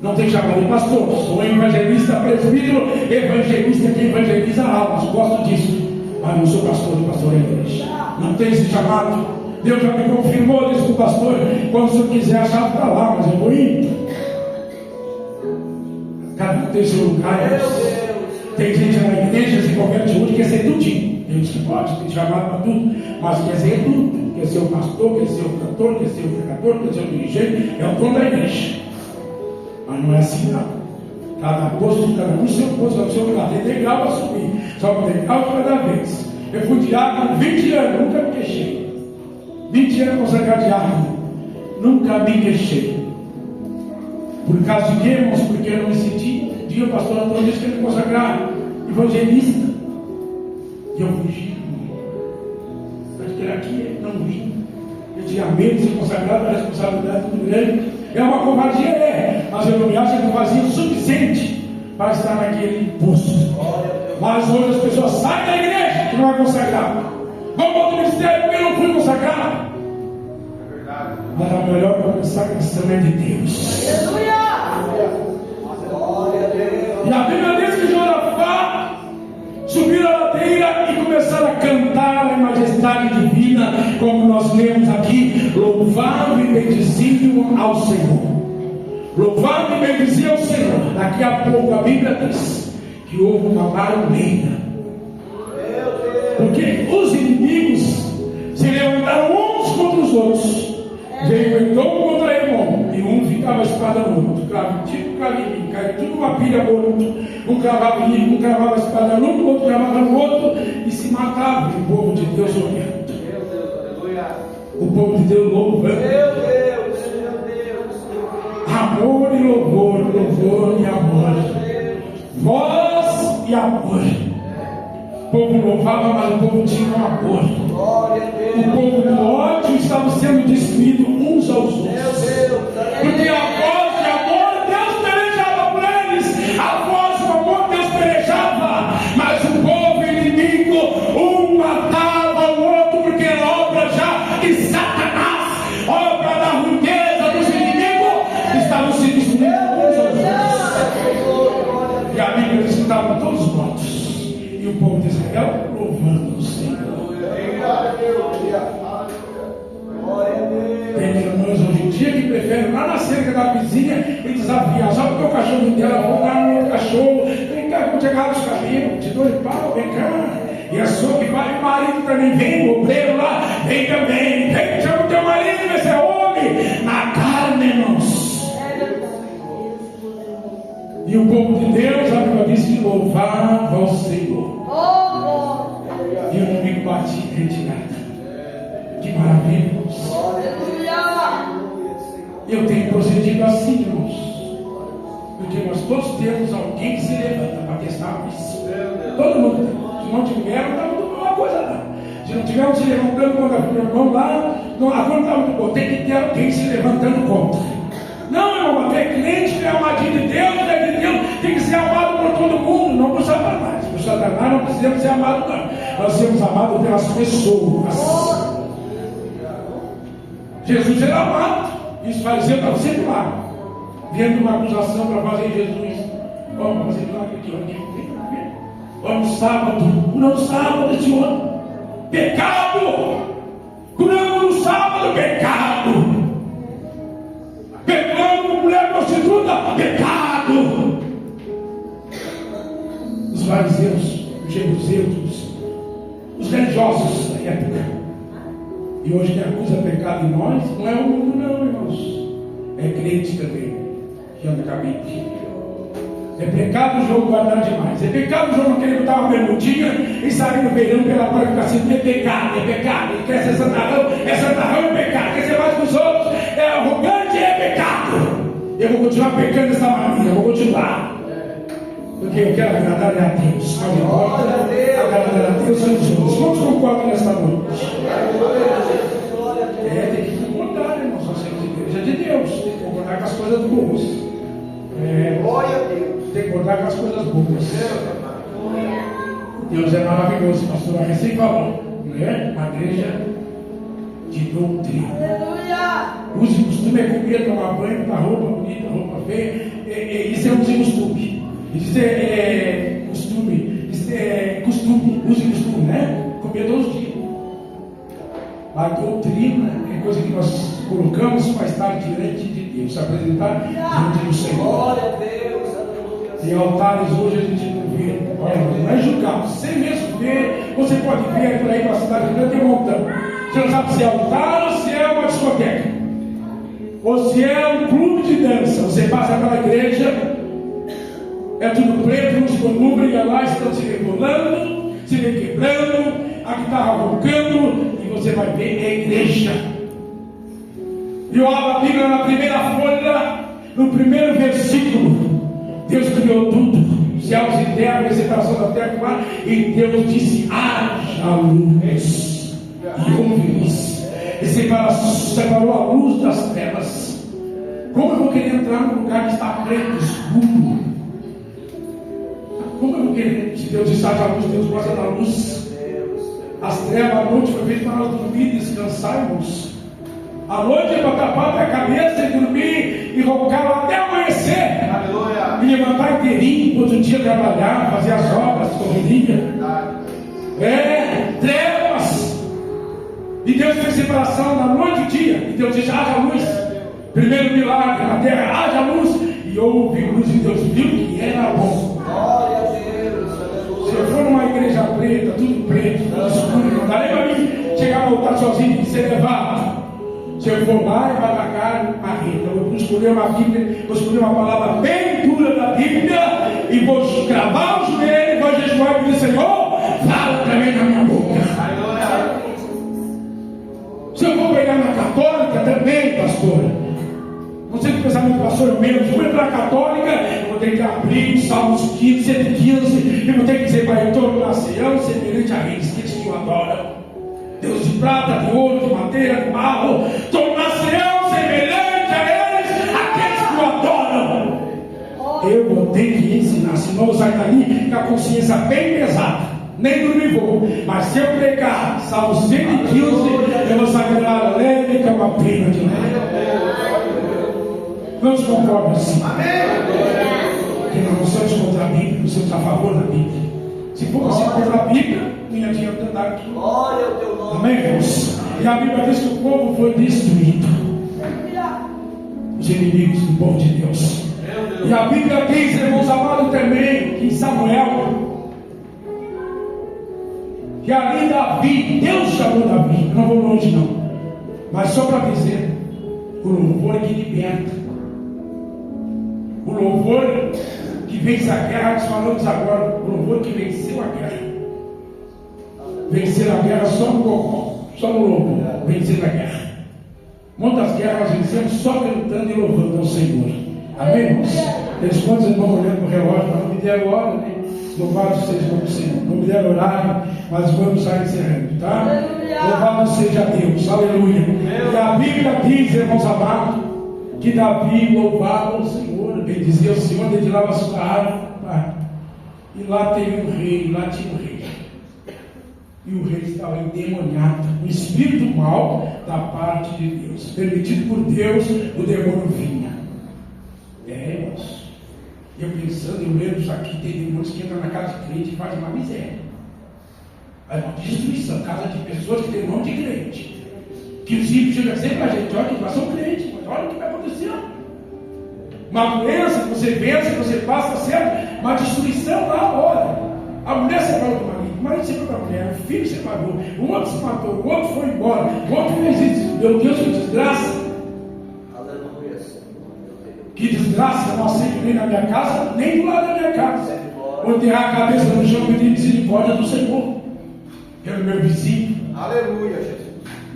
Não tem chamado de pastor, sou evangelista, presbítero, evangelista que evangeliza almas, gosto disso. Mas não sou pastor de pastor da igreja. Não tem esse chamado. Deus já me confirmou, disse para o pastor, quando o senhor quiser a chave está lá, mas eu vou indo. Cada um tem seu lugar. Tem gente na igreja, em qualquer atitude, quer ser tudinho. Ele disse que pode, tem chamado para tudo, mas quer ser tudo. Quer ser o pastor, quer ser o cantor, quer ser o pregador, quer ser o dirigente, é o dono da igreja. Mas não é assim não. Cada posto, cada um seu posto, o seu lugar. Tem degrau para subir, só que degrau cada vez. Eu fui diácono 20 anos, nunca me queixei. 20 anos consagrado diácono, nunca me queixei. Por causa de quê, irmãos? Porque eu não me senti. Um dia o pastor Antônio disse que ele me consagrava evangelista. E eu fugi. Mas aqui não vi. Eu tinha medo de ser consagrado, a responsabilidade muito grande. É uma covardia, mas eu não me acho que eu fazia o suficiente para estar naquele posto. Mas hoje as pessoas saem da igreja que não é consagrado. Vão para o ministério porque eu não fui consagrado. Mas a melhor consagração é de Deus. E a Bíblia diz que Josafá subiu a ladeira e começaram a cantar a majestade divina, como nós lemos aqui, louvado e bendiziam ao Senhor. Louvado e bendiziam ao Senhor. Daqui a pouco a Bíblia diz que houve uma barulheira, porque os inimigos se levantaram uns contra os outros. Veio Edom contra Edom, e um ficava a espada no outro, tipo Calimim, caiu tudo uma pilha no outro. Um cravava em um, cravava a espada no outro, o outro cravava no outro, e se matava. O povo de Deus olhando, o povo de Deus louvando. Amor e louvor, louvor e amor, voz e amor. O povo louvava, mas o povo tinha um amor. O povo do ódio estava sendo destruído uns aos outros. Porque a voz de amor Deus pelejava por eles. A voz do amor Deus pelejava. Mas o povo inimigo, um matava o outro, porque era obra já de Satanás, obra da ruindeza dos inimigos, estavam se destruindo uns aos outros. E a Bíblia diz que estavam todos mortos. E o povo de Israel louvando o Senhor. Tem irmãos hoje em dia que preferem lá na cerca da vizinha e desafiar. Só porque o cachorro dela, vou dar um outro cachorro. Vem cá, vou chegar nos caminhos, te dou de pau, vem cá. E a sua que vai, o marido também vem, o obreiro lá, vem também. Vem, chama o teu marido, esse é homem. Na carne, irmãos. E o povo de Deus, a Bíblia diz que louvava ao Senhor. E o inimigo batia em retirada. Que maravilha, irmãos. Eu tenho procedido assim, irmãos. Porque nós todos temos alguém que se levanta para testar isso. Todo mundo tem. Se não tiver, não está muito boa coisa não. Se não tiver se levantando contra o irmão lá, a coisa está muito boa. Tem que ter alguém se levantando contra. Não, irmão, é crente que é amadinho de Deus, é de Deus, tem que ser amado por todo mundo, não por Satanás. Por Satanás não precisamos ser amados, não. Nós somos amados pelas pessoas. Jesus era amado. E os fariseus estavam sempre lá, vendo uma acusação para fazer Jesus. Vamos fazer milagre aqui, vamos no sábado, no sábado, Senhor. Pecado! Curando no sábado, pecado! Pecando mulher prostituta, pecado! Os fariseus, os jebuseus, os religiosos da época. E hoje quem acusa pecado em nós não é o mundo, não, irmãos. É crente também, que anda com a Bíblia. É pecado o jogo guardar demais. É pecado o jogo querer botar uma bermudinha e sair no beirão pela porta e ficar assim. É pecado, é pecado. Ele quer ser santarrão, é pecado. Quer ser mais que os outros, é arrogante, é pecado. Eu vou continuar pecando dessa maneira, eu vou continuar. Porque eu quero agradar a Deus. Agradar a Deus e os outros. Quantos concordam nesta noite? Tem que concordar, irmãos. Nós somos igreja de Deus. Tem que concordar com as coisas boas. Glória a Deus. Tem que concordar com as coisas boas. Deus é maravilhoso. A pastora recém falou. Né? Uma igreja de doutrina. Use costume é comer, tomar banho, botar roupa bonita, roupa feia. Isso é use costume. Isso é costume. Isso é costume. Use costume, né? Comer todos os dias. A doutrina é coisa que nós colocamos para estar diante de Deus, se apresentar diante do Senhor. Glória a Deus. Em altares hoje a gente não vê. Olha, não é julgar. Você mesmo vê, você pode ver por aí na cidade grande e montão. Você não sabe se é altar ou se é uma discoteca. Ou se é um clube de dança. Você passa pela igreja, é tudo preto, uns com briga lá, estão se rebolando, se requebrando, a guitarra roncando, e você vai ver a igreja. E eu abro a Bíblia na primeira folha, no primeiro versículo. Deus criou tudo, céus e terra, a separação da terra com ar, e Deus disse: haja luz, e houve luz. E separou a luz das trevas. Como eu vou querer entrar num lugar que está preto, escuro? Como eu vou querer? Se Deus disse haja luz, Deus gosta da luz. As trevas, a noite foi feita para nós dormir e descansarmos. A noite é para tapar a cabeça e dormir e roncar até amanhecer. Aleluia. E levantar inteirinho, outro dia trabalhar, fazer as obras, correria. Trevas. E Deus fez separação na noite e dia. E Deus disse: haja luz. Primeiro milagre na terra, haja luz. E houve luz e Deus viu que era bom. Glória a Deus. Se eu for numa igreja preta, tudo preto, tudo escuro, não dá nem para mim chegar no altar sozinho e ser levado. Se eu for lá, eu vou atacar a rede. Eu vou escolher uma Bíblia, vou escolher uma palavra bem dura da Bíblia e vou cravar o joelho e vou jejuar e dizer: Senhor, fala também na minha boca. Se eu vou pegar na católica também, pastor, não sei o pensamento do pastor, eu mesmo, se eu vou entrar na católica, eu vou ter que abrir Salmos 15, 115, eu vou ter que dizer: Pai, eu estou na Sião, semelhante a reis, que te adoram. Deus de prata, de ouro, de madeira, de barro, tornar-se-ão semelhante a eles, aqueles que o adoram. Eu vou ter que ensinar, senão eu saio dali com a consciência bem pesada, nem dormir vou. Mas se eu pregar Salmo 115, eu vou sair lá leve com uma pena de lá. Não se concorda assim. Porque nós não somos contra a Bíblia, nós somos a favor da Bíblia. Se for você contra a Bíblia, nem adianta andar aqui. Glória ao teu nome. Amém, irmãos? E a Bíblia diz que o povo foi destruído. Os inimigos do povo de Deus. E a Bíblia diz, irmãos amados, também, que em Samuel, que ali Davi, Deus chamou Davi, não vou longe não, mas só para dizer, o louvor que liberta, o louvor que vence a guerra, nós falamos agora, o louvor que venceu a guerra. Vencer a guerra só no louvor, vencer a guerra. Muitas guerras nós vencemos só lutando e louvando ao Senhor. Amém, irmãos? Eles quantos irmãos olhando para o relógio, não me deram hora, né? Louvado seja o nome do Senhor. Não me deram horário, mas vamos sair encerrando, tá? Louvado seja Deus, aleluia. E a Bíblia diz, irmãos amados, que Davi louvava o Senhor, bendizia o Senhor, dedilhava a sua harpa. E lá tem um rei, lá tinha um rei. E o rei estava endemoniado, um espírito mau da parte de Deus, permitido por Deus, o demônio vinha. Irmãos, eu pensando, eu lembro isso aqui, tem demônios que entram na casa de crente e fazem uma miséria. Aí uma destruição, casa de pessoas que têm nome de crente. Que os ímpios chegam sempre para a gente, olha que nós somos crentes, mas olha o que vai acontecer. Uma doença que você pensa, que você passa a ser uma destruição na hora. A mulher separou do marido, o marido separou da mulher, o filho separou, o outro se matou, o outro foi embora, o outro fez isso. Meu Deus, que desgraça! Que desgraça, eu não aceito nem na minha casa, nem do lado da minha casa. Vou enterrar a cabeça no chão e pedir misericórdia do Senhor. Pelo meu vizinho. Aleluia, Jesus.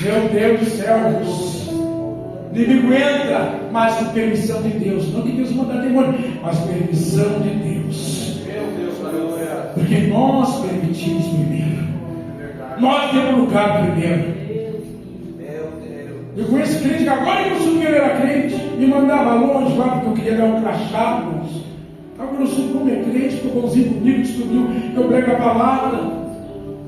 Meu Deus do céu, Jesus. O inimigo entra, mas com permissão de Deus. Não que Deus manda demônio, mas permissão de Deus. Meu Deus, aleluia. Porque nós permitimos primeiro. Nós temos lugar primeiro. Eu conheço crente que agora que eu subi, ele era crente, me mandava longe lá porque eu queria dar um crachá, irmãos. Agora eu subi como é crente, ficou bonzinho comigo, descobriu que eu prego a palavra.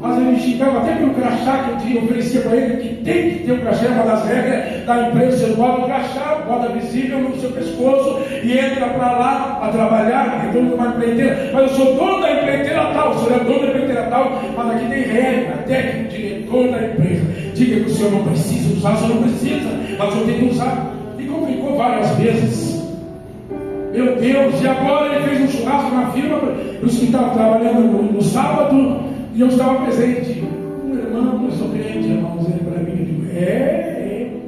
Mas ele me xingava até pelo crachá que eu oferecia para ele, que tem que ter um crachá, uma das regras da empresa, você bota o crachá, bota visível no seu pescoço e entra para lá para trabalhar, é dono de uma empreiteira. Mas eu sou dono da empreiteira tal, o senhor é dono da empreiteira tal, mas aqui tem regra, técnico, diretor da empresa. Diga que o senhor não precisa usar, o senhor não precisa, mas o senhor tem que usar. E complicou várias vezes. Meu Deus, e agora ele fez um churrasco na firma, os que estavam trabalhando no sábado, e eu estava presente. Irmão, eu sou crente, irmãos, ele para mim, eu digo,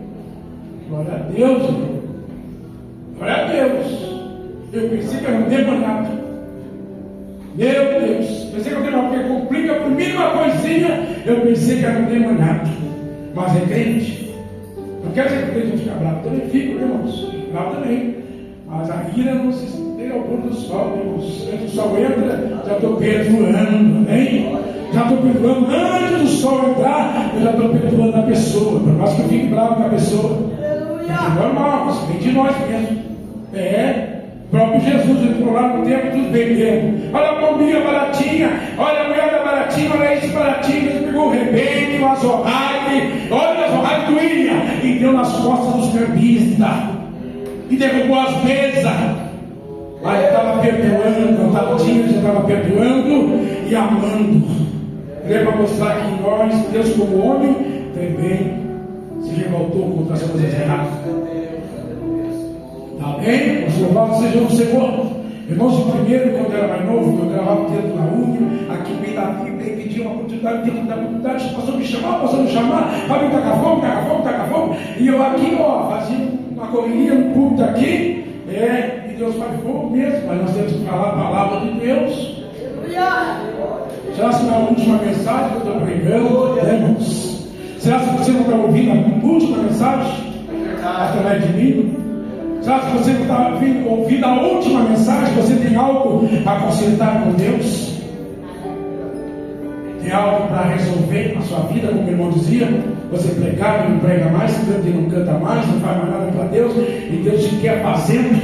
glória a Deus, irmão. Glória a Deus. Eu pensei que era um demoniado. Meu Deus, pensei que era um demoniado, porque complica por mínima coisinha, eu pensei que era um demoniado. Mas é crente. Não quer dizer que o crente fica bravo, também fico, irmãos, bravo também. Mas a ira não se estende ao pôr do sol, irmãos. Antes do sol entra, já estou perdoando, amém? Já estou perdoando, antes do sol entrar, eu já estou perdoando a pessoa, por mais que eu fique bravo com a pessoa. É normal, mas vem de nós mesmo. O próprio Jesus entrou lá no tempo, tudo vendendo. Olha a bombinha baratinha, olha a moeda baratinha, olha isso baratinho. Ele pegou o rebente, o azorrague, olha o azorrague doía, e deu nas costas dos cambistas, e derrubou as mesas. Aí estava perdoando, a tadinha já estava perdoando e amando. Ele é para mostrar que nós, Deus como homem, também se revoltou contra as coisas erradas. Amém? O louvado seja o Senhor. Irmãos, o primeiro, quando eu era mais novo, eu gravava o dedo na unha, aqui no meio da Bíblia, e pedia uma oportunidade, dentro da oportunidade, o pastor me chamar, para me tacar fogo, e eu aqui, fazia uma correria no púlpito aqui, e Deus faz fogo mesmo, mas nós temos que falar a palavra de Deus. Será que na última mensagem que eu estou pregando, irmãos? Será que você não está ouvindo a última mensagem? Através de mim? Será que você está ouvindo a última mensagem? Você tem algo para consertar com Deus? Tem algo para resolver na sua vida, como o irmão dizia? Você pregar e não prega mais, canta e não canta mais, não faz mais nada para Deus, e Deus te quer fazendo.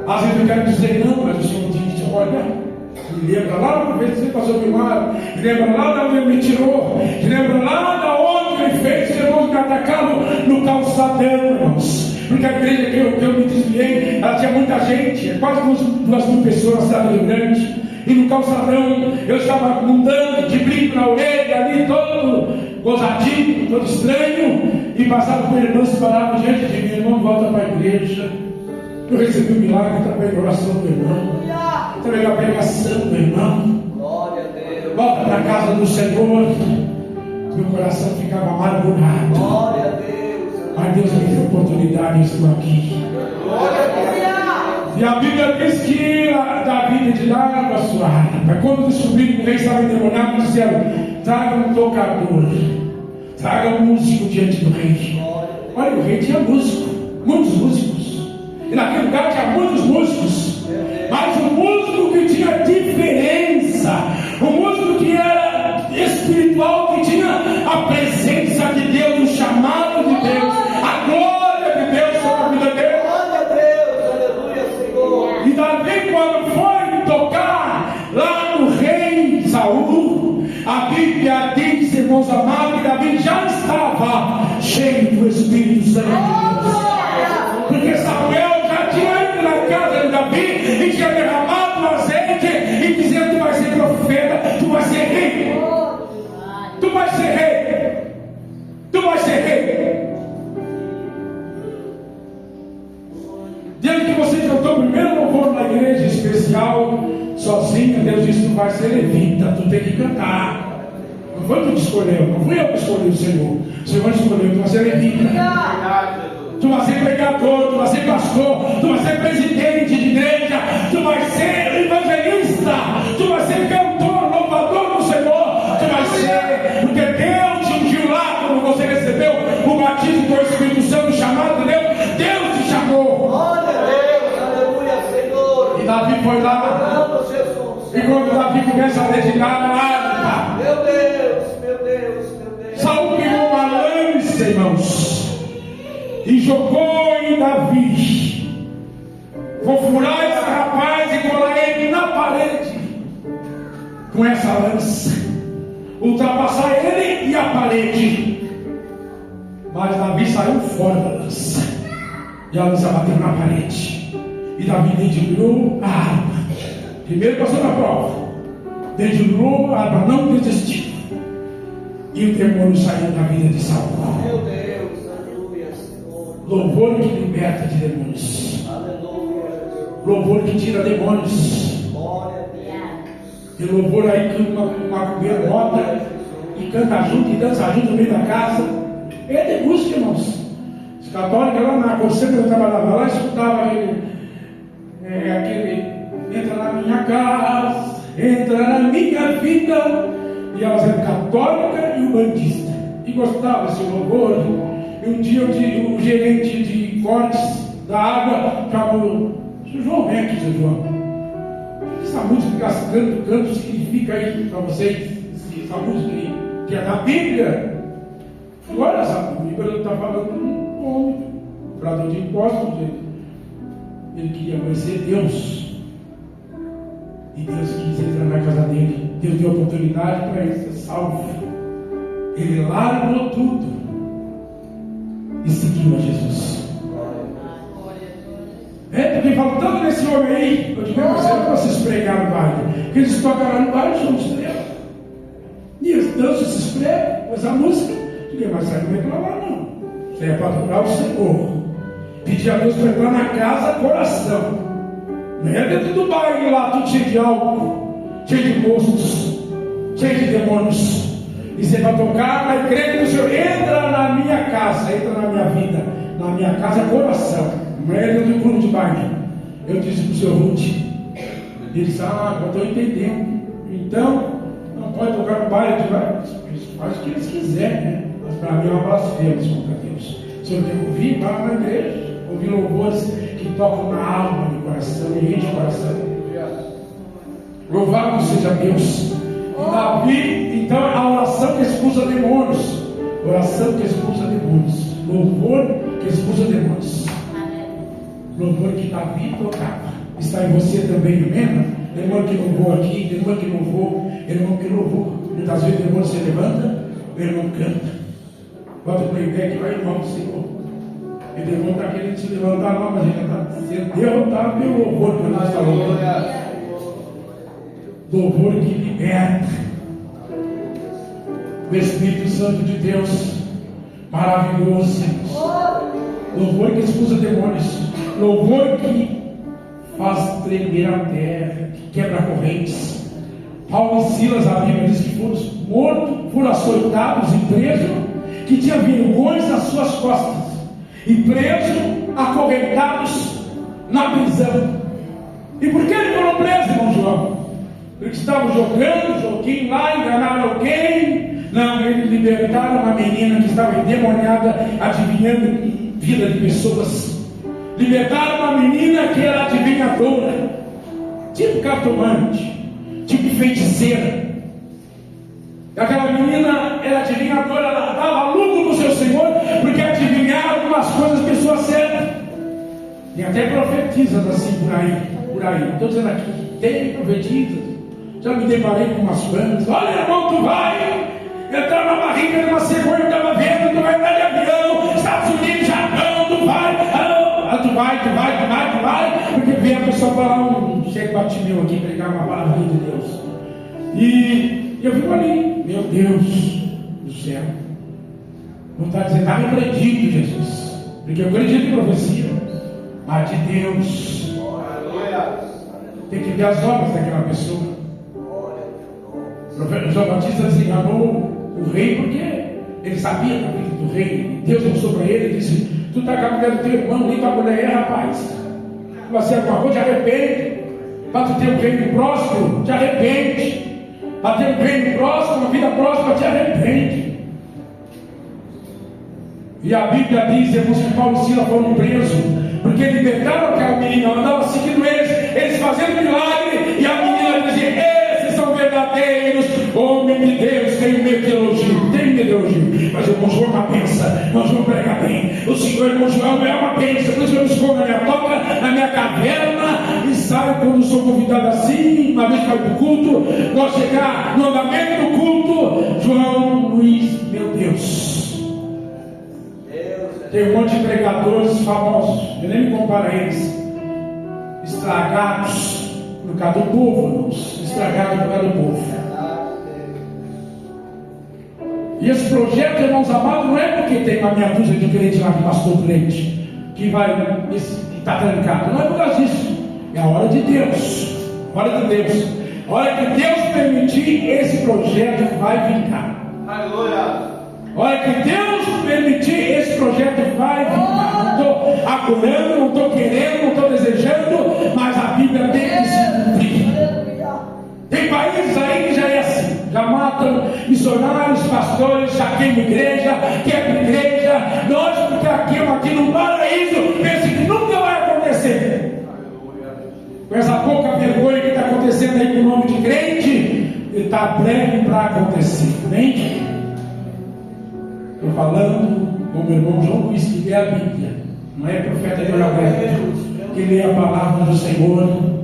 Às vezes eu quero dizer não, mas o Senhor diz, olha, me lembra lá uma vez que você passou por mar, me lembra lá de onde ele me tirou, me lembra lá de onde ele fez os irmãos me atacaram no calçadão, irmãos. Porque a igreja que eu me desviei, ela tinha muita gente, quase 2.000 pessoas na cidade do Rio Grande. E no calçadão eu estava andando de brinco na orelha ali, todo gozadinho, todo estranho, e passava por irmãos que paravam diante de mim, irmão, volta para a igreja. Eu recebi um milagre através da oração do irmão, através da pregação do irmão. Glória a Deus. Volta para a casa do Senhor. Meu coração ficava amargurado. Glória a Deus. Mas Deus me deu oportunidade, estou aqui. Glória a Deus. E a Bíblia diz que Davi de lá a sua arma. Mas quando descobriram que o rei estava endemoniado, disseram: traga um tocador, traga um músico diante do rei. Olha, o rei tinha músico, muitos músicos. E naquele lugar tinha muitos músicos. Mas o músico que tinha diferença, o músico que era espiritual, que tinha a presença de Deus, o chamado de Deus, a glória de Deus sobre a vida dele. Glória a Deus, aleluia, Senhor. E Davi, quando foi tocar lá no rei Saul, a Bíblia diz, irmãos amados, que Davi já estava cheio do Espírito Santo de Deus. Porque Samuel já tinha ido na casa de Davi e tinha derramado o azeite e dizendo: tu vai ser profeta, tu vai ser rei. Tu vai ser rei. Tu vai ser rei. Desde que você cantou o primeiro louvor na igreja especial, sozinho, Deus disse: tu vai ser levita, tu tem que cantar. Não foi tu que escolheu, não fui eu que escolhi o Senhor. O Senhor escolheu, tu vai ser levita. Tu vai ser pregador, tu vai ser pastor, tu vai ser presidente de igreja, tu vai ser evangelista, tu vai ser cantor, louvador do Senhor, tu vai ser, porque Deus te ungiu lá quando você recebeu o batismo do Espírito Santo, o chamado de Deus, Deus te chamou. Glória a Deus, aleluia, Senhor. E Davi foi lá, Vamos, Jesus. e quando Davi começa a dedicar a harpa, Meu Deus, meu Deus, meu Deus. Saul pegou uma lança, irmãos, e jogou em Davi. Vou furar esse rapaz e colar ele na parede com essa lança, ultrapassar ele e a parede. Mas Davi saiu fora da lança e a lança bateu na parede. E Davi dedilhou a arma. Primeiro passou na prova, dedilhou a arma, não desistiu. E o demônio saiu da vida de Saul. Meu Deus, aleluia, Senhor. Louvor que liberta de demônios. Aleluia, Jesus. Louvor que tira demônios. Glória a Deus. Tem louvor aí que uma mulher bota e canta junto e dança junto no meio da casa. É de música, irmãos. Os católicos lá na Conselho, eu trabalhava lá, escutava aquele entra na minha casa, entra na minha vida. E elas eram católica e umbandista. E gostava desse louvor. E um dia o gerente de cortes da água chamou: seu João, vem aqui, seu João. Essa música que canto significa aí para vocês? Essa música que é da Bíblia. Olha, essa Bíblia está falando de um homem, cobrador de impostos. Ele queria conhecer Deus. E Deus quis entrar na casa dele. Deus deu oportunidade para ele ser salvo. Ele largou tudo e seguiu a Jesus. Porque falo tanto nesse homem aí. Eu digo: mas é para vocês pregar no baile. Porque eles tocam lá no baile, são estrelas. E eles dançam, se esfregam, mas a música. Eu digo: mas sai não reclamar, não. Isso é para adorar o Senhor. Pedir a Deus para entrar na casa, coração. Não é dentro do baile lá, tudo cheio de álcool, cheio de monstros, cheio de demônios. E você vai tocar, vai crer que o Senhor entra na minha casa, entra na minha vida, na minha casa, coração. Não é dentro do clube de baile. Eu disse para o Senhor Ruth, ele disse: eu estou entendendo. Então, não pode tocar no baile, faz o que eles quiserem, né? Mas para mim é uma blasfêmia contra Deus. Se eu tenho que ouvir, vá na igreja, ouvir louvores que tocam na alma, no coração, e enche o coração. Louvado seja Deus. E Davi, então, a oração que expulsa demônios. Oração que expulsa demônios. Louvor que expulsa demônios. Louvor que Davi tocava. Está em você também, amém? Demônio que louvou aqui, demônio que louvou, irmão que louvou. Muitas vezes o demônio se levanta, o irmão canta. Bota o playback lá, irmão do Senhor. E o demônio está querendo se levantar, não, mas ele está sendo derrotado pelo louvor que eu estou falando. Louvor que liberta. O Espírito Santo de Deus, maravilhoso. Louvor que expulsa demônios. Louvor que faz tremer a terra, que quebra correntes. Paulo e Silas, a Bíblia diz que foram mortos, foram açoitados e presos, que tinham vergonhas nas suas costas, e presos, acorrentados na prisão. E por que eles foram presos, irmão João? Porque estavam jogando, joguinho lá, enganaram alguém, Não, eles libertaram uma menina que estava endemoniada, adivinhando vida de pessoas. Libertaram uma menina que era adivinhadora, tipo cartomante, tipo feiticeira. Aquela menina era adivinhadora, ela dava lucro no seu Senhor, porque adivinhava algumas coisas, pessoas certas. Tem até profetizas assim por aí. Estou dizendo aqui, tem profetizas. Já me deparei com umas bandas. Olha, irmão, tu vai entrar na barriga de uma cegonha, eu estava vendo, tu vai andar de avião, Estados Unidos, Japão, tu vai, porque vem a pessoa falar um cheio Bartimeu aqui, pregar uma palavra de Deus. E eu fico ali, meu Deus do céu. Não está dizendo, eu acredito, Jesus, porque eu acredito em profecia, mas de Deus. Tem que ver as obras daquela pessoa. O profeta João Batista desenganou o rei porque ele sabia da vida do rei. Deus mostrou para ele e disse: tu está com a mulher do teu irmão, nem tua mulher é, rapaz. Você alguma coisa, te arrepende. Para tu ter um reino próspero, te arrepende. Para ter um reino próspero, uma vida próspera, te arrepende. E a Bíblia diz, irmãos, que Paulo e Silas foram presos, porque libertaram aquela menina, andavam seguindo eles fazendo milagre, e a menina dizia: esses são verdadeiros homens de Deus. Tenho medo de elogio, mas o irmão João é uma benção, nós vamos pregar bem. O Senhor, irmão João, é uma benção, por isso eu me escondo na minha toca, na minha caverna, e saio quando sou convidado assim, uma vez para o culto, vou chegar no andamento do culto, João Luiz, meu Deus. Tem um monte de pregadores famosos, eu nem me comparo a eles, estragados por causa do povo, irmãos, estragados por causa do povo. E esse projeto, irmãos amados, não é porque tem uma meia dúzia de crente lá, de pastor crente, que vai está trancado, não é por causa disso, é a hora de Deus, a hora de Deus, a hora que Deus permitir, esse projeto vai vingar. Aleluia. A hora que Deus permitir, esse projeto vai vingar. Não estou apurando, não estou querendo, não estou desejando, mas a Bíblia tem que se cumprir. Tem países aí que já é assim, já matam missionários, pastores, já queimam igreja, quebram igreja. Nós, porque aqui no paraíso, pensa que nunca vai acontecer. Com essa pouca vergonha que está acontecendo aí com o nome de crente, está breve para acontecer. Amém? Estou falando com o meu irmão João Luiz, que lê a Bíblia, não é profeta de Alberto, que lê a palavra do Senhor.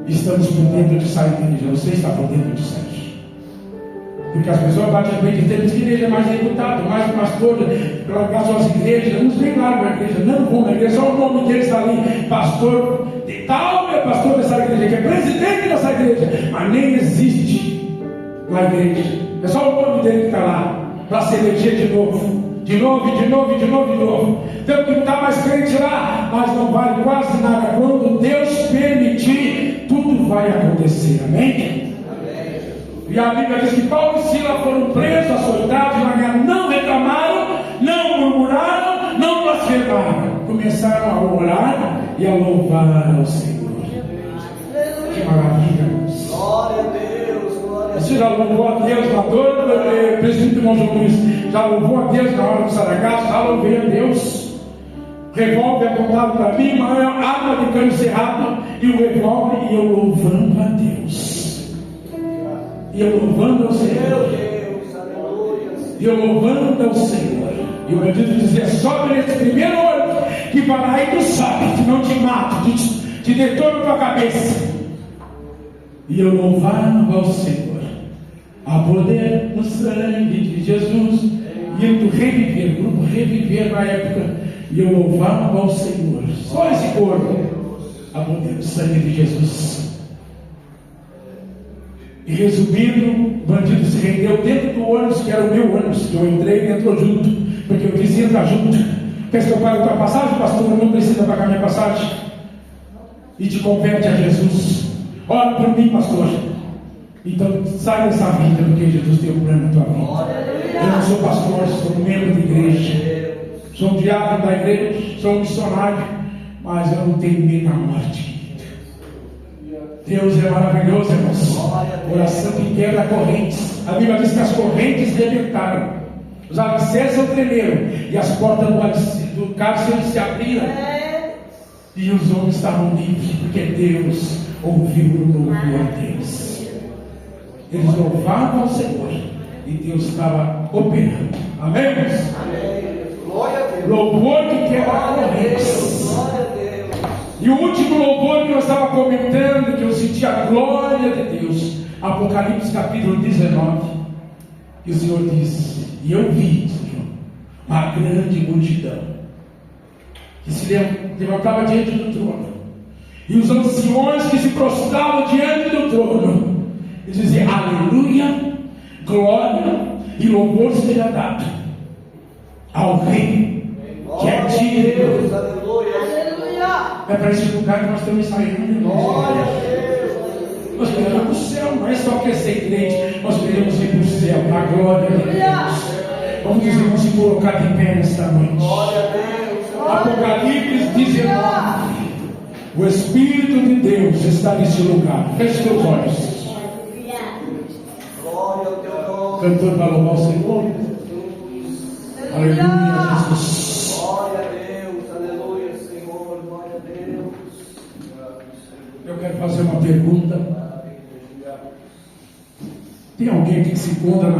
Estamos por dentro de sair da igreja, você está por dentro de sair. Porque as pessoas batem no peito e dizem que igreja é mais deputado, mais pastor, largar suas igrejas, uns nem largam a igreja, não vão na igreja, só o nome deles está ali, pastor de tal, é pastor dessa igreja, que é presidente dessa igreja, mas nem existe na igreja. É só o nome dele que está lá, para se eleger de novo. De novo. Tanto que não está mais crente lá, mas não vale quase nada. Quando Deus permitir, tudo vai acontecer. Amém? E a Bíblia diz que Paulo e Silas foram presos, açoitados, mas não reclamaram, não murmuraram, não blasfemaram. Começaram a orar e a louvar ao Senhor. Que maravilha! Glória a Deus. Você já louvou a Deus na dor, presidente irmão João Luiz? Já louvou a Deus na hora do saragaço? Já louvei a Deus. Revólver apontado para mim, uma arma de cano cerrado e o revólver, e eu louvando a Deus. E eu louvando ao Senhor. E eu louvando ao Senhor. E o bandido dizia: sobe nesse primeiro olho, que para aí tu sabe, que não te mato, te detona a tua cabeça. E eu louvava ao Senhor. Há poder no sangue de Jesus. E eu reviver, grupo reviver na época. E eu louvava ao Senhor. Só esse corpo. Há poder no sangue de Jesus. E resumindo, o bandido se rendeu dentro do ônibus, que era o meu ônibus, que eu entrei e entrou junto, porque eu quis entrar junto. Quer que eu pague a tua passagem, pastor? Eu não precisa pagar minha passagem. E te converte a Jesus. Ora por mim, pastor. Então sai dessa vida, porque Jesus tem um plano na tua vida. Eu não sou pastor, sou membro da igreja, sou um diácono da igreja, sou um missionário, mas eu não tenho medo da morte. Deus é maravilhoso, irmãos. Oração que quebra correntes. A Bíblia diz que as correntes rebentaram, os alicerces tremeram e as portas do cárcere se abriram. E os homens estavam livres, porque Deus ouviu o louvor a Deus. Eles louvavam ao Senhor e Deus estava operando. Amém? Amém. Glória a Deus. Louvor que quebra correntes. Glória a Deus. E o último louvor que eu estava comentando, que eu senti a glória de Deus, Apocalipse capítulo 19. E o Senhor diz: e eu vi, Senhor, uma grande multidão que se levantava diante do trono, e os anciões que se prostravam diante do trono, e diziam: aleluia, glória e louvor seja dado ao Rei que é digno. É para esse lugar que nós estamos saindo de nós. Nós queremos para o céu, não é só querer ser crente, nós queremos ir para o céu, para a glória de Deus. Vamos dizer, vamos se colocar de pé nesta noite. Apocalipse 19. O Espírito de Deus está nesse lugar. Feche seus olhos. Cantor para louvar o Senhor. Aleluia, Jesus. Glória a Deus, aleluia, Senhor, glória a Deus. Eu quero fazer uma pergunta. Tem alguém que se encontra na